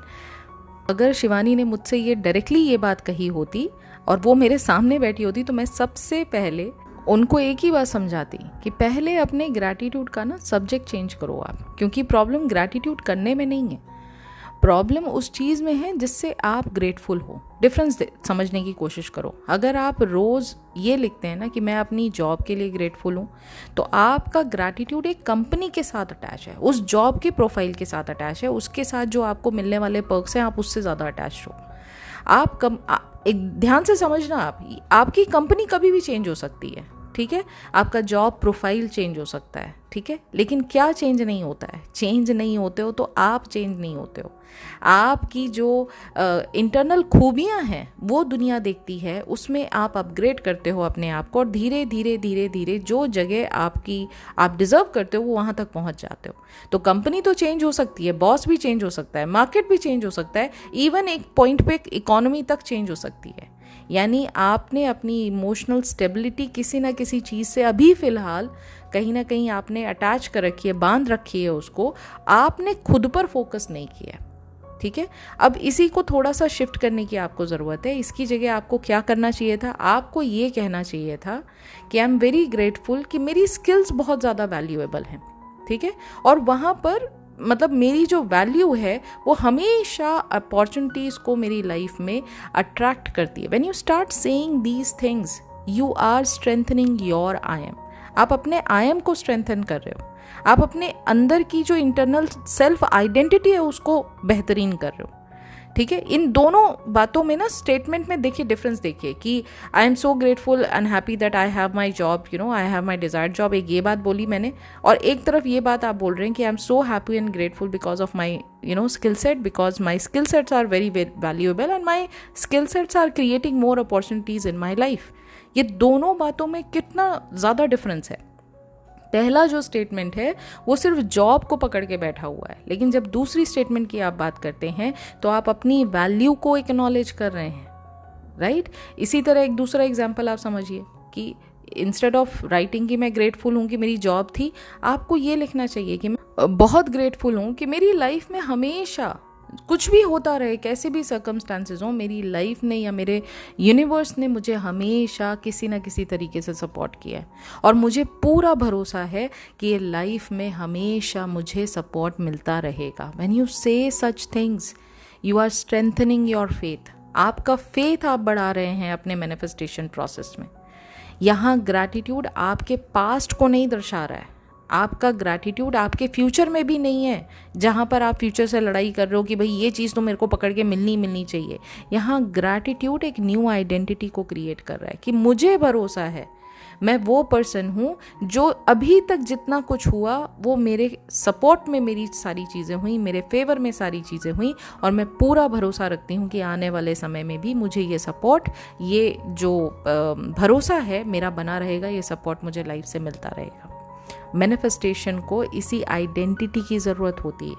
अगर शिवानी ने मुझसे ये डायरेक्टली ये बात कही होती और वो मेरे सामने बैठी होती तो मैं सबसे पहले उनको एक ही बात समझाती कि पहले अपने ग्रैटिट्यूड का ना सब्जेक्ट चेंज करो आप, क्योंकि प्रॉब्लम ग्रैटिट्यूड करने में नहीं है, प्रॉब्लम उस चीज़ में है जिससे आप ग्रेटफुल हो। डिफरेंस समझने की कोशिश करो। अगर आप रोज़ ये लिखते हैं ना कि मैं अपनी जॉब के लिए ग्रेटफुल हूँ, तो आपका ग्रैटिट्यूड एक कंपनी के साथ अटैच है, उस जॉब के प्रोफाइल के साथ अटैच है, उसके साथ जो आपको मिलने वाले पर्क्स हैं आप उससे ज़्यादा अटैच हो। एक ध्यान से समझना, आपकी कंपनी कभी भी चेंज हो सकती है, ठीक है, आपका जॉब प्रोफाइल चेंज हो सकता है, ठीक है, लेकिन क्या चेंज नहीं होता है? चेंज नहीं होते हो तो आप चेंज नहीं होते हो। आपकी जो इंटरनल खूबियां हैं वो दुनिया देखती है, उसमें आप अपग्रेड करते हो अपने आप को, और धीरे धीरे धीरे धीरे जो जगह आप डिजर्व करते हो वो वहाँ तक पहुँच जाते हो। तो कंपनी तो चेंज हो सकती है, बॉस भी चेंज हो सकता है, मार्केट भी चेंज हो सकता है, इवन एक पॉइंट पे इकोनॉमी तक चेंज हो सकती है। यानी आपने अपनी इमोशनल स्टेबिलिटी किसी ना किसी चीज़ से अभी फ़िलहाल कहीं ना कहीं आपने अटैच कर रखी है, बांध रखी है उसको, आपने खुद पर फोकस नहीं किया, ठीक है। अब इसी को थोड़ा सा शिफ्ट करने की आपको ज़रूरत है। इसकी जगह आपको क्या करना चाहिए था? आपको ये कहना चाहिए था कि आई एम वेरी ग्रेटफुल कि मेरी स्किल्स बहुत ज़्यादा वैल्यूएबल हैं, ठीक है, और वहाँ पर मतलब मेरी जो वैल्यू है वो हमेशा अपॉर्चुनिटीज़ को मेरी लाइफ में अट्रैक्ट करती है। When you start saying these things you are strengthening your I am. आप अपने आई एम को स्ट्रेंथन कर रहे हो, आप अपने अंदर की जो इंटरनल सेल्फ आइडेंटिटी है उसको बेहतरीन कर रहे हो, ठीक है, इन दोनों बातों में ना स्टेटमेंट में देखिए डिफरेंस देखिए कि I am so grateful and happy that I have my job, you know, I have my desired job, एक ये बात बोली मैंने, और एक तरफ ये बात आप बोल रहे हैं कि I am so happy and grateful because of my skill set, because my skill sets are very valuable and my skill sets are creating more opportunities in my life. ये दोनों बातों में कितना ज़्यादा डिफरेंस है। पहला जो स्टेटमेंट है वो सिर्फ जॉब को पकड़ के बैठा हुआ है, लेकिन जब दूसरी स्टेटमेंट की आप बात करते हैं तो आप अपनी वैल्यू को एक्नॉलेज कर रहे हैं, राइट। इसी तरह एक दूसरा एग्जांपल आप समझिए कि इंस्टेड ऑफ राइटिंग कि मैं ग्रेटफुल हूँ कि मेरी जॉब थी, आपको ये लिखना चाहिए कि मैं बहुत ग्रेटफुल हूँ कि मेरी लाइफ में हमेशा कुछ भी होता रहे, कैसे भी सर्कमस्टांसेस हो, मेरी लाइफ ने या मेरे यूनिवर्स ने मुझे हमेशा किसी ना किसी तरीके से सपोर्ट किया है और मुझे पूरा भरोसा है कि ये लाइफ में हमेशा मुझे सपोर्ट मिलता रहेगा। When you say such things you are strengthening your faith. आपका फेथ आप बढ़ा रहे हैं अपने मैनिफेस्टेशन प्रोसेस में। यहाँ ग्रैटिट्यूड आपके पास्ट को नहीं दर्शा रहा है, आपका ग्रैटिट्यूड आपके फ्यूचर में भी नहीं है, जहाँ पर आप फ्यूचर से लड़ाई कर रहे हो कि भाई ये चीज़ तो मेरे को पकड़ के मिलनी चाहिए। यहाँ ग्रैटिट्यूड एक न्यू आइडेंटिटी को क्रिएट कर रहा है कि मुझे भरोसा है, मैं वो पर्सन हूँ जो अभी तक जितना कुछ हुआ वो मेरे सपोर्ट में मेरी सारी चीज़ें हुई, मेरे फेवर में सारी चीज़ें हुई, और मैं पूरा भरोसा रखती हूँ कि आने वाले समय में भी मुझे ये सपोर्ट, ये जो भरोसा है मेरा बना रहेगा, ये सपोर्ट मुझे लाइफ से मिलता रहेगा। मैनिफेस्टेशन को इसी आइडेंटिटी की ज़रूरत होती है।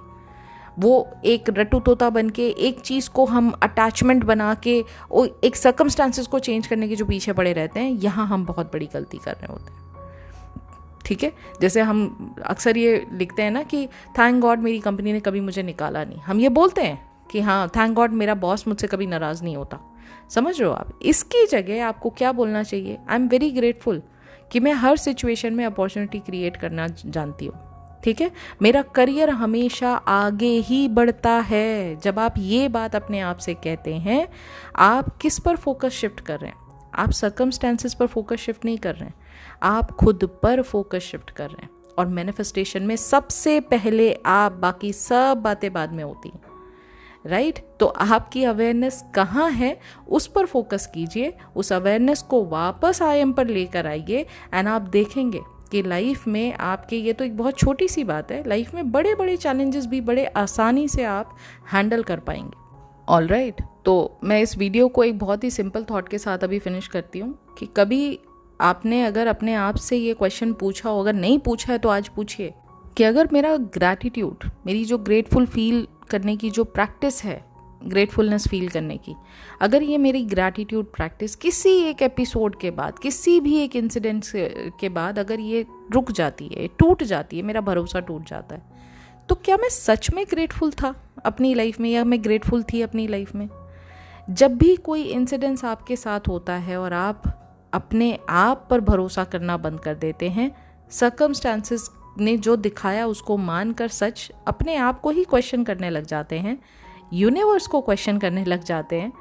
वो एक रट्टू तोता बन के एक चीज़ को हम अटैचमेंट बना के एक सर्कमस्टांसेस को चेंज करने के जो पीछे पड़े रहते हैं, यहाँ हम बहुत बड़ी गलती कर रहे होते हैं। ठीक है, जैसे हम अक्सर ये लिखते हैं ना कि थैंक गॉड मेरी कंपनी ने कभी मुझे निकाला नहीं। हम ये बोलते हैं कि हाँ थैंक गॉड मेरा बॉस मुझसे कभी नाराज़ नहीं होता। समझ रहे हो आप? इसकी जगह आपको क्या बोलना चाहिए? आई एम वेरी ग्रेटफुल कि मैं हर सिचुएशन में अपॉर्चुनिटी क्रिएट करना जानती हूँ। ठीक है, मेरा करियर हमेशा आगे ही बढ़ता है। जब आप ये बात अपने आप से कहते हैं, आप किस पर फोकस शिफ्ट कर रहे हैं? आप सर्कमस्टेंसेस पर फोकस शिफ्ट नहीं कर रहे हैं, आप खुद पर फोकस शिफ्ट कर रहे हैं। और मैनिफेस्टेशन में सबसे पहले आप, बाकी सब बातें बाद में होती हैं, राइट। तो आपकी अवेयरनेस कहाँ है उस पर फोकस कीजिए, उस अवेयरनेस को वापस आई एम पर लेकर आइए, एंड आप देखेंगे कि लाइफ में आपके, ये तो एक बहुत छोटी सी बात है, लाइफ में बड़े बड़े चैलेंजेस भी बड़े आसानी से आप हैंडल कर पाएंगे। ऑल राइट, तो मैं इस वीडियो को एक बहुत ही सिंपल थॉट के साथ अभी फिनिश करती हूँ कि कभी आपने अगर अपने आप से ये क्वेश्चन पूछा हो, अगर नहीं पूछा है तो आज पूछिए कि अगर मेरा ग्रैटिट्यूड, मेरी जो ग्रेटफुल फील करने की जो प्रैक्टिस है, ग्रेटफुलनेस फील करने की, अगर ये मेरी ग्रैटिट्यूड प्रैक्टिस किसी एक एपिसोड के बाद, किसी भी एक इंसिडेंट के बाद अगर ये रुक जाती है, टूट जाती है, मेरा भरोसा टूट जाता है, तो क्या मैं सच में ग्रेटफुल था अपनी लाइफ में, या मैं ग्रेटफुल थी अपनी लाइफ में? जब भी कोई इंसिडेंस आपके साथ होता है और आप अपने आप पर भरोसा करना बंद कर देते हैं, सर्कमस्टांसेस ने जो दिखाया उसको मानकर सच अपने आप को ही क्वेश्चन करने लग जाते हैं, यूनिवर्स को क्वेश्चन करने लग जाते हैं,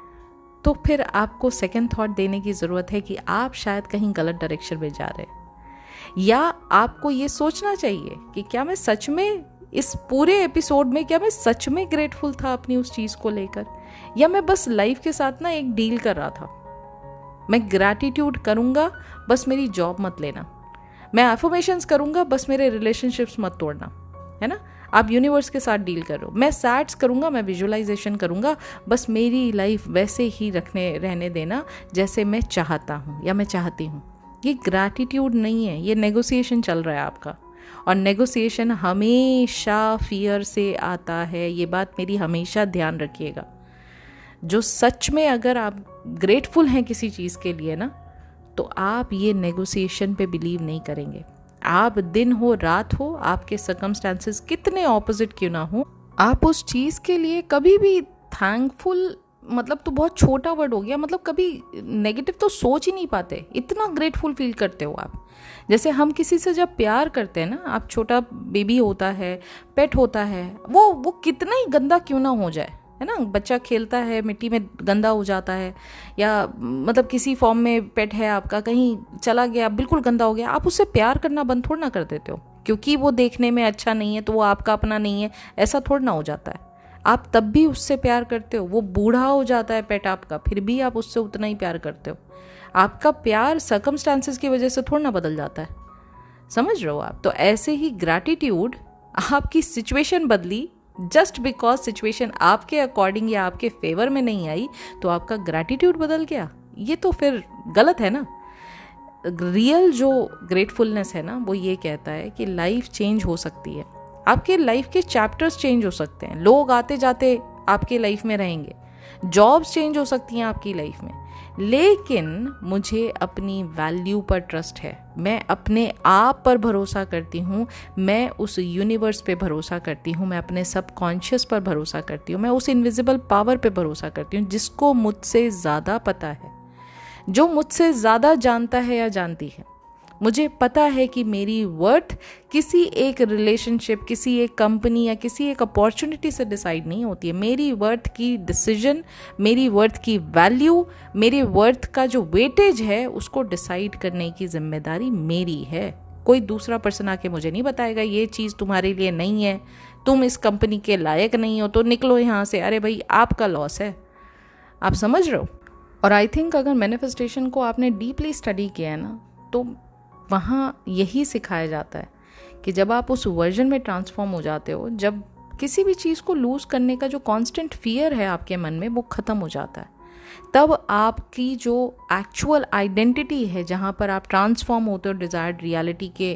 तो फिर आपको सेकंड थॉट देने की ज़रूरत है कि आप शायद कहीं गलत डायरेक्शन में जा रहे हैं। या आपको ये सोचना चाहिए कि क्या मैं सच में इस पूरे एपिसोड में, क्या मैं सच में ग्रेटफुल था अपनी उस चीज़ को लेकर, या मैं बस लाइफ के साथ ना एक डील कर रहा था। मैं ग्रैटिट्यूड करूँगा, बस मेरी जॉब मत लेना। मैं अफर्मेशंस करूँगा, बस मेरे रिलेशनशिप्स मत तोड़ना, है ना। आप यूनिवर्स के साथ डील करो। मैं सैट्स करूँगा, मैं विजुअलाइजेशन करूँगा, बस मेरी लाइफ वैसे ही रहने देना जैसे मैं चाहता हूँ या मैं चाहती हूँ। ये ग्रैटिट्यूड नहीं है, ये नेगोशिएशन चल रहा है आपका, और नेगोशिएशन हमेशा फियर से आता है। ये बात मेरी हमेशा ध्यान रखिएगा। जो सच में अगर आप ग्रेटफुल हैं किसी चीज़ के लिए ना, तो आप ये नेगोशिएशन पे बिलीव नहीं करेंगे। आप दिन हो रात हो, आपके सर्कमस्टांसेस कितने ऑपोजिट क्यों ना हो, आप उस चीज़ के लिए कभी भी थैंकफुल, मतलब तो बहुत छोटा वर्ड हो गया, मतलब कभी नेगेटिव तो सोच ही नहीं पाते, इतना ग्रेटफुल फील करते हो आप। जैसे हम किसी से जब प्यार करते हैं ना, आप, छोटा बेबी होता है, पेट होता है, वो कितना ही गंदा क्यों ना हो जाए, है ना। बच्चा खेलता है, मिट्टी में गंदा हो जाता है, या मतलब किसी फॉर्म में पेट है आपका, कहीं चला गया, बिल्कुल गंदा हो गया, आप उससे प्यार करना बंद थोड़ा ना कर देते हो क्योंकि वो देखने में अच्छा नहीं है तो वो आपका अपना नहीं है, ऐसा थोड़ा ना हो जाता है। आप तब भी उससे प्यार करते हो। वो बूढ़ा हो जाता है पेट आपका, फिर भी आप उससे उतना ही प्यार करते हो। आपका प्यार सर्कमस्टांसेस की वजह से थोड़ा ना बदल जाता है, समझ रहे हो आप? तो ऐसे ही ग्रैटिट्यूड, आपकी सिचुएशन बदली, जस्ट बिकॉज सिचुएशन आपके अकॉर्डिंग या आपके फेवर में नहीं आई तो आपका ग्रैटिट्यूड बदल गया, ये तो फिर गलत है ना। रियल जो ग्रेटफुलनेस है ना, वो ये कहता है कि लाइफ चेंज हो सकती है, आपके लाइफ के चैप्टर्स चेंज हो सकते हैं, लोग आते जाते आपके लाइफ में रहेंगे, जॉब्स चेंज हो सकती हैं आपकी लाइफ में, लेकिन मुझे अपनी वैल्यू पर ट्रस्ट है, मैं अपने आप पर भरोसा करती हूँ, मैं उस यूनिवर्स पे भरोसा करती हूँ, मैं अपने सबकॉन्शियस पर भरोसा करती हूँ, मैं उस इनविजिबल पावर पे भरोसा करती हूँ जिसको मुझसे ज़्यादा पता है, जो मुझसे ज़्यादा जानता है या जानती है। मुझे पता है कि मेरी वर्थ किसी एक रिलेशनशिप, किसी एक कंपनी या किसी एक अपॉर्चुनिटी से डिसाइड नहीं होती है। मेरी वर्थ की डिसीजन, मेरी वर्थ की वैल्यू, मेरे वर्थ का जो वेटेज है उसको डिसाइड करने की जिम्मेदारी मेरी है। कोई दूसरा पर्सन आके मुझे नहीं बताएगा ये चीज़ तुम्हारे लिए नहीं है, तुम इस कंपनी के लायक नहीं हो तो निकलो यहाँ से। अरे भाई, आपका लॉस है, आप समझ रहे हो? और आई थिंक अगर मैनिफेस्टेशन को आपने डीपली स्टडी किया है ना, तो वहाँ यही सिखाया जाता है कि जब आप उस वर्जन में ट्रांसफॉर्म हो जाते हो, जब किसी भी चीज़ को लूज़ करने का जो कांस्टेंट फियर है आपके मन में वो ख़त्म हो जाता है, तब आपकी जो एक्चुअल आइडेंटिटी है, जहाँ पर आप ट्रांसफॉर्म होते हो डिज़ायर्ड रियलिटी के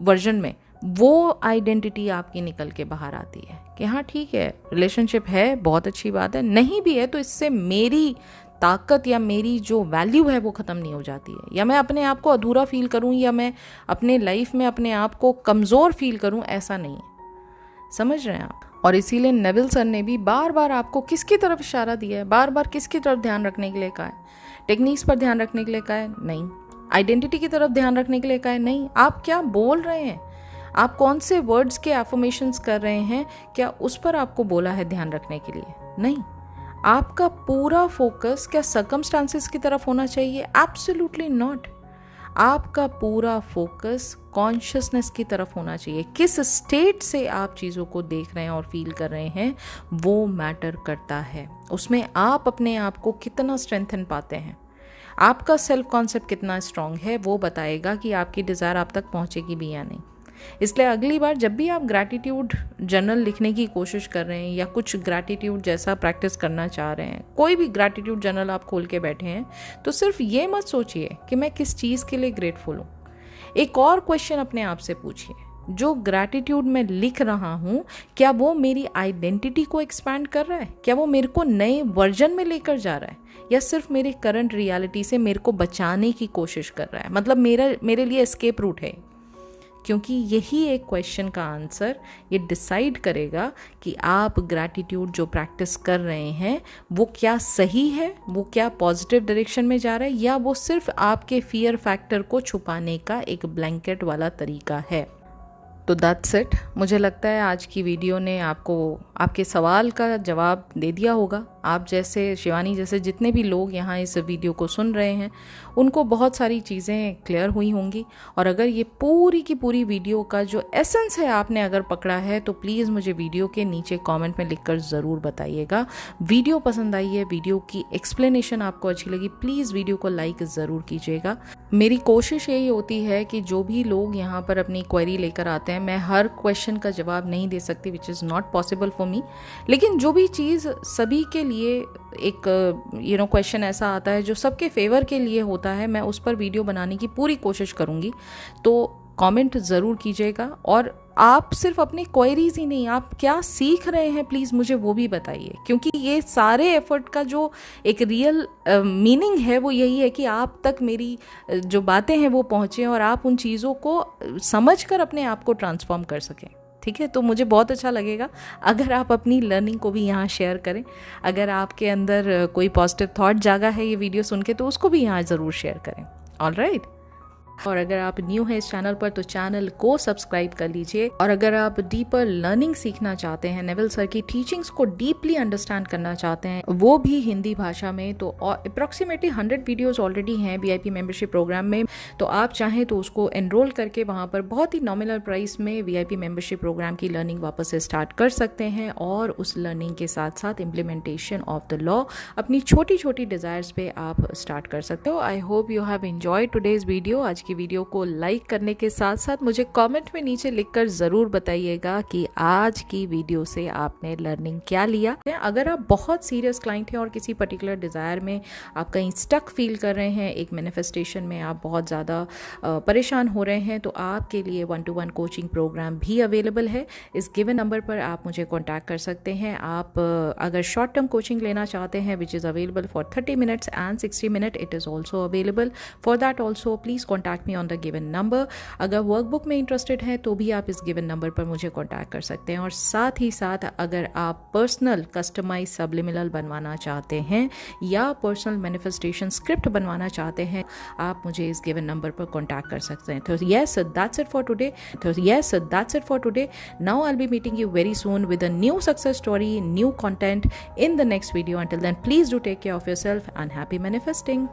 वर्जन में, वो आइडेंटिटी आपकी निकल के बाहर आती है कि हाँ ठीक है, रिलेशनशिप है, बहुत अच्छी बात है, नहीं भी है तो इससे मेरी ताकत या मेरी जो वैल्यू है वो ख़त्म नहीं हो जाती है, या मैं अपने आप को अधूरा फील करूं या मैं अपने लाइफ में अपने आप को कमज़ोर फील करूं, ऐसा नहीं है। समझ रहे हैं आप? और इसीलिए नेविल सर ने भी बार बार आपको किसकी तरफ इशारा दिया है, बार बार किसकी तरफ ध्यान रखने के लिए कहा है? टेक्निक्स पर ध्यान रखने के लिए कहा है? नहीं। आइडेंटिटी की तरफ ध्यान रखने के लिए कहा है? नहीं। आप क्या बोल रहे हैं, आप कौन से वर्ड्स के एफर्मेशंस कर रहे हैं, क्या उस पर आपको बोला है ध्यान रखने के लिए? नहीं। आपका पूरा फोकस क्या सर्कमस्टांसेस की तरफ होना चाहिए? Absolutely not. आपका पूरा फोकस कॉन्शियसनेस की तरफ होना चाहिए। किस स्टेट से आप चीज़ों को देख रहे हैं और फील कर रहे हैं वो मैटर करता है। उसमें आप अपने आप को कितना स्ट्रेंथन पाते हैं, आपका सेल्फ कॉन्सेप्ट कितना स्ट्रांग है, वो बताएगा कि आपकी डिज़ायर आप तक पहुंचेगी भी या नहीं। इसलिए अगली बार जब भी आप ग्रैटिट्यूड जर्नल लिखने की कोशिश कर रहे हैं या कुछ ग्रैटिट्यूड जैसा प्रैक्टिस करना चाह रहे हैं, कोई भी ग्रैटिट्यूड जर्नल आप खोल के बैठे हैं, तो सिर्फ ये मत सोचिए कि मैं किस चीज़ के लिए ग्रेटफुल हूँ। एक और क्वेश्चन अपने आप से पूछिए, जो ग्रैटिट्यूड मैं लिख रहा हूँ क्या वो मेरी आइडेंटिटी को एक्सपैंड कर रहा है? क्या वो मेरे को नए वर्जन में लेकर जा रहा है, या सिर्फ मेरे करंट रियलिटी से मेरे को बचाने की कोशिश कर रहा है? मतलब मेरे लिए एस्केप रूट है। क्योंकि यही एक क्वेश्चन का आंसर ये डिसाइड करेगा कि आप ग्रैटिट्यूड जो प्रैक्टिस कर रहे हैं वो क्या सही है, वो क्या पॉजिटिव डायरेक्शन में जा रहा है, या वो सिर्फ आपके फियर फैक्टर को छुपाने का एक ब्लैंकेट वाला तरीका है। तो दैट्स इट। मुझे लगता है आज की वीडियो ने आपको आपके सवाल का जवाब दे दिया होगा। आप जैसे शिवानी जैसे जितने भी लोग यहाँ इस वीडियो को सुन रहे हैं उनको बहुत सारी चीज़ें क्लियर हुई होंगी। और अगर ये पूरी की पूरी वीडियो का जो एसेंस है आपने अगर पकड़ा है तो प्लीज़ मुझे वीडियो के नीचे कमेंट में लिखकर ज़रूर बताइएगा। वीडियो पसंद आई है, वीडियो की एक्सप्लेनेशन आपको अच्छी लगी, प्लीज़ वीडियो को लाइक ज़रूर कीजिएगा। मेरी कोशिश यही होती है कि जो भी लोग यहाँ पर अपनी क्वेरी लेकर आते हैं, मैं हर क्वेश्चन का जवाब नहीं दे सकती, which is not possible for me, लेकिन जो भी चीज़ सभी के लिए एक क्वेश्चन ऐसा आता है जो सबके फेवर के लिए होता है, मैं उस पर वीडियो बनाने की पूरी कोशिश करूँगी। तो कमेंट ज़रूर कीजिएगा, और आप सिर्फ अपनी क्वेरीज ही नहीं, आप क्या सीख रहे हैं प्लीज़ मुझे वो भी बताइए, क्योंकि ये सारे एफर्ट का जो एक रियल मीनिंग है वो यही है कि आप तक मेरी जो बातें हैं वो पहुँचें और आप उन चीज़ों को समझकर अपने आप को ट्रांसफॉर्म कर सकें। ठीक है, तो मुझे बहुत अच्छा लगेगा अगर आप अपनी लर्निंग को भी यहाँ शेयर करें। अगर आपके अंदर कोई पॉजिटिव थॉट जागा है ये वीडियो सुन के तो उसको भी यहाँ ज़रूर शेयर करें। All right. और अगर आप न्यू हैं इस चैनल पर तो चैनल को सब्सक्राइब कर लीजिए। और अगर आप डीपर लर्निंग सीखना चाहते हैं, नेविल सर की टीचिंग्स को डीपली अंडरस्टैंड करना चाहते हैं, वो भी हिंदी भाषा में, तो अप्रोक्सीमेटली 100 वीडियोस ऑलरेडी हैं VIP मेंबरशिप प्रोग्राम में। तो आप चाहें तो उसको एनरोल करके वहाँ पर बहुत ही नॉमिनल प्राइस में VIP मेंबरशिप प्रोग्राम की लर्निंग वापस से स्टार्ट कर सकते हैं। और उस लर्निंग के साथ साथ इम्प्लीमेंटेशन ऑफ द लॉ अपनी छोटी छोटी डिज़ायर्स पे आप स्टार्ट कर सकते हो। आई hope you have enjoyed today's video. आज की वीडियो को लाइक करने के साथ साथ मुझे कमेंट में नीचे लिखकर ज़रूर बताइएगा कि आज की वीडियो से आपने लर्निंग क्या लिया। अगर आप बहुत सीरियस क्लाइंट हैं और किसी पर्टिकुलर डिज़ायर में आप कहीं स्टक फील कर रहे हैं, एक मैनिफेस्टेशन में आप बहुत ज़्यादा परेशान हो रहे हैं, तो आपके लिए 1-to-1 कोचिंग प्रोग्राम भी अवेलेबल है। इस गिवन नंबर पर आप मुझे कॉन्टैक्ट कर सकते हैं। आप अगर शॉर्ट टर्म कोचिंग लेना चाहते हैं which is available for 30 minutes and 60 minutes, it is also available. For that also please contact me on the given number. अगर वर्कबुक में इंटरेस्टेड हैं तो भी आप इस गिवन नंबर पर मुझे कॉन्टैक्ट कर सकते हैं। और साथ ही साथ अगर आप पर्सनल कस्टमाइज सब्लिमिनल बनवाना चाहते हैं या पर्सनल मैनिफेस्टेशन स्क्रिप्ट बनवाना चाहते हैं, आप मुझे इस गिवन नंबर पर कॉन्टैक्ट कर सकते हैं। तो yes, that's it for today. Now I'll be meeting you very soon with a new success story, new content in the next video. Until then, please do take care of yourself and happy manifesting.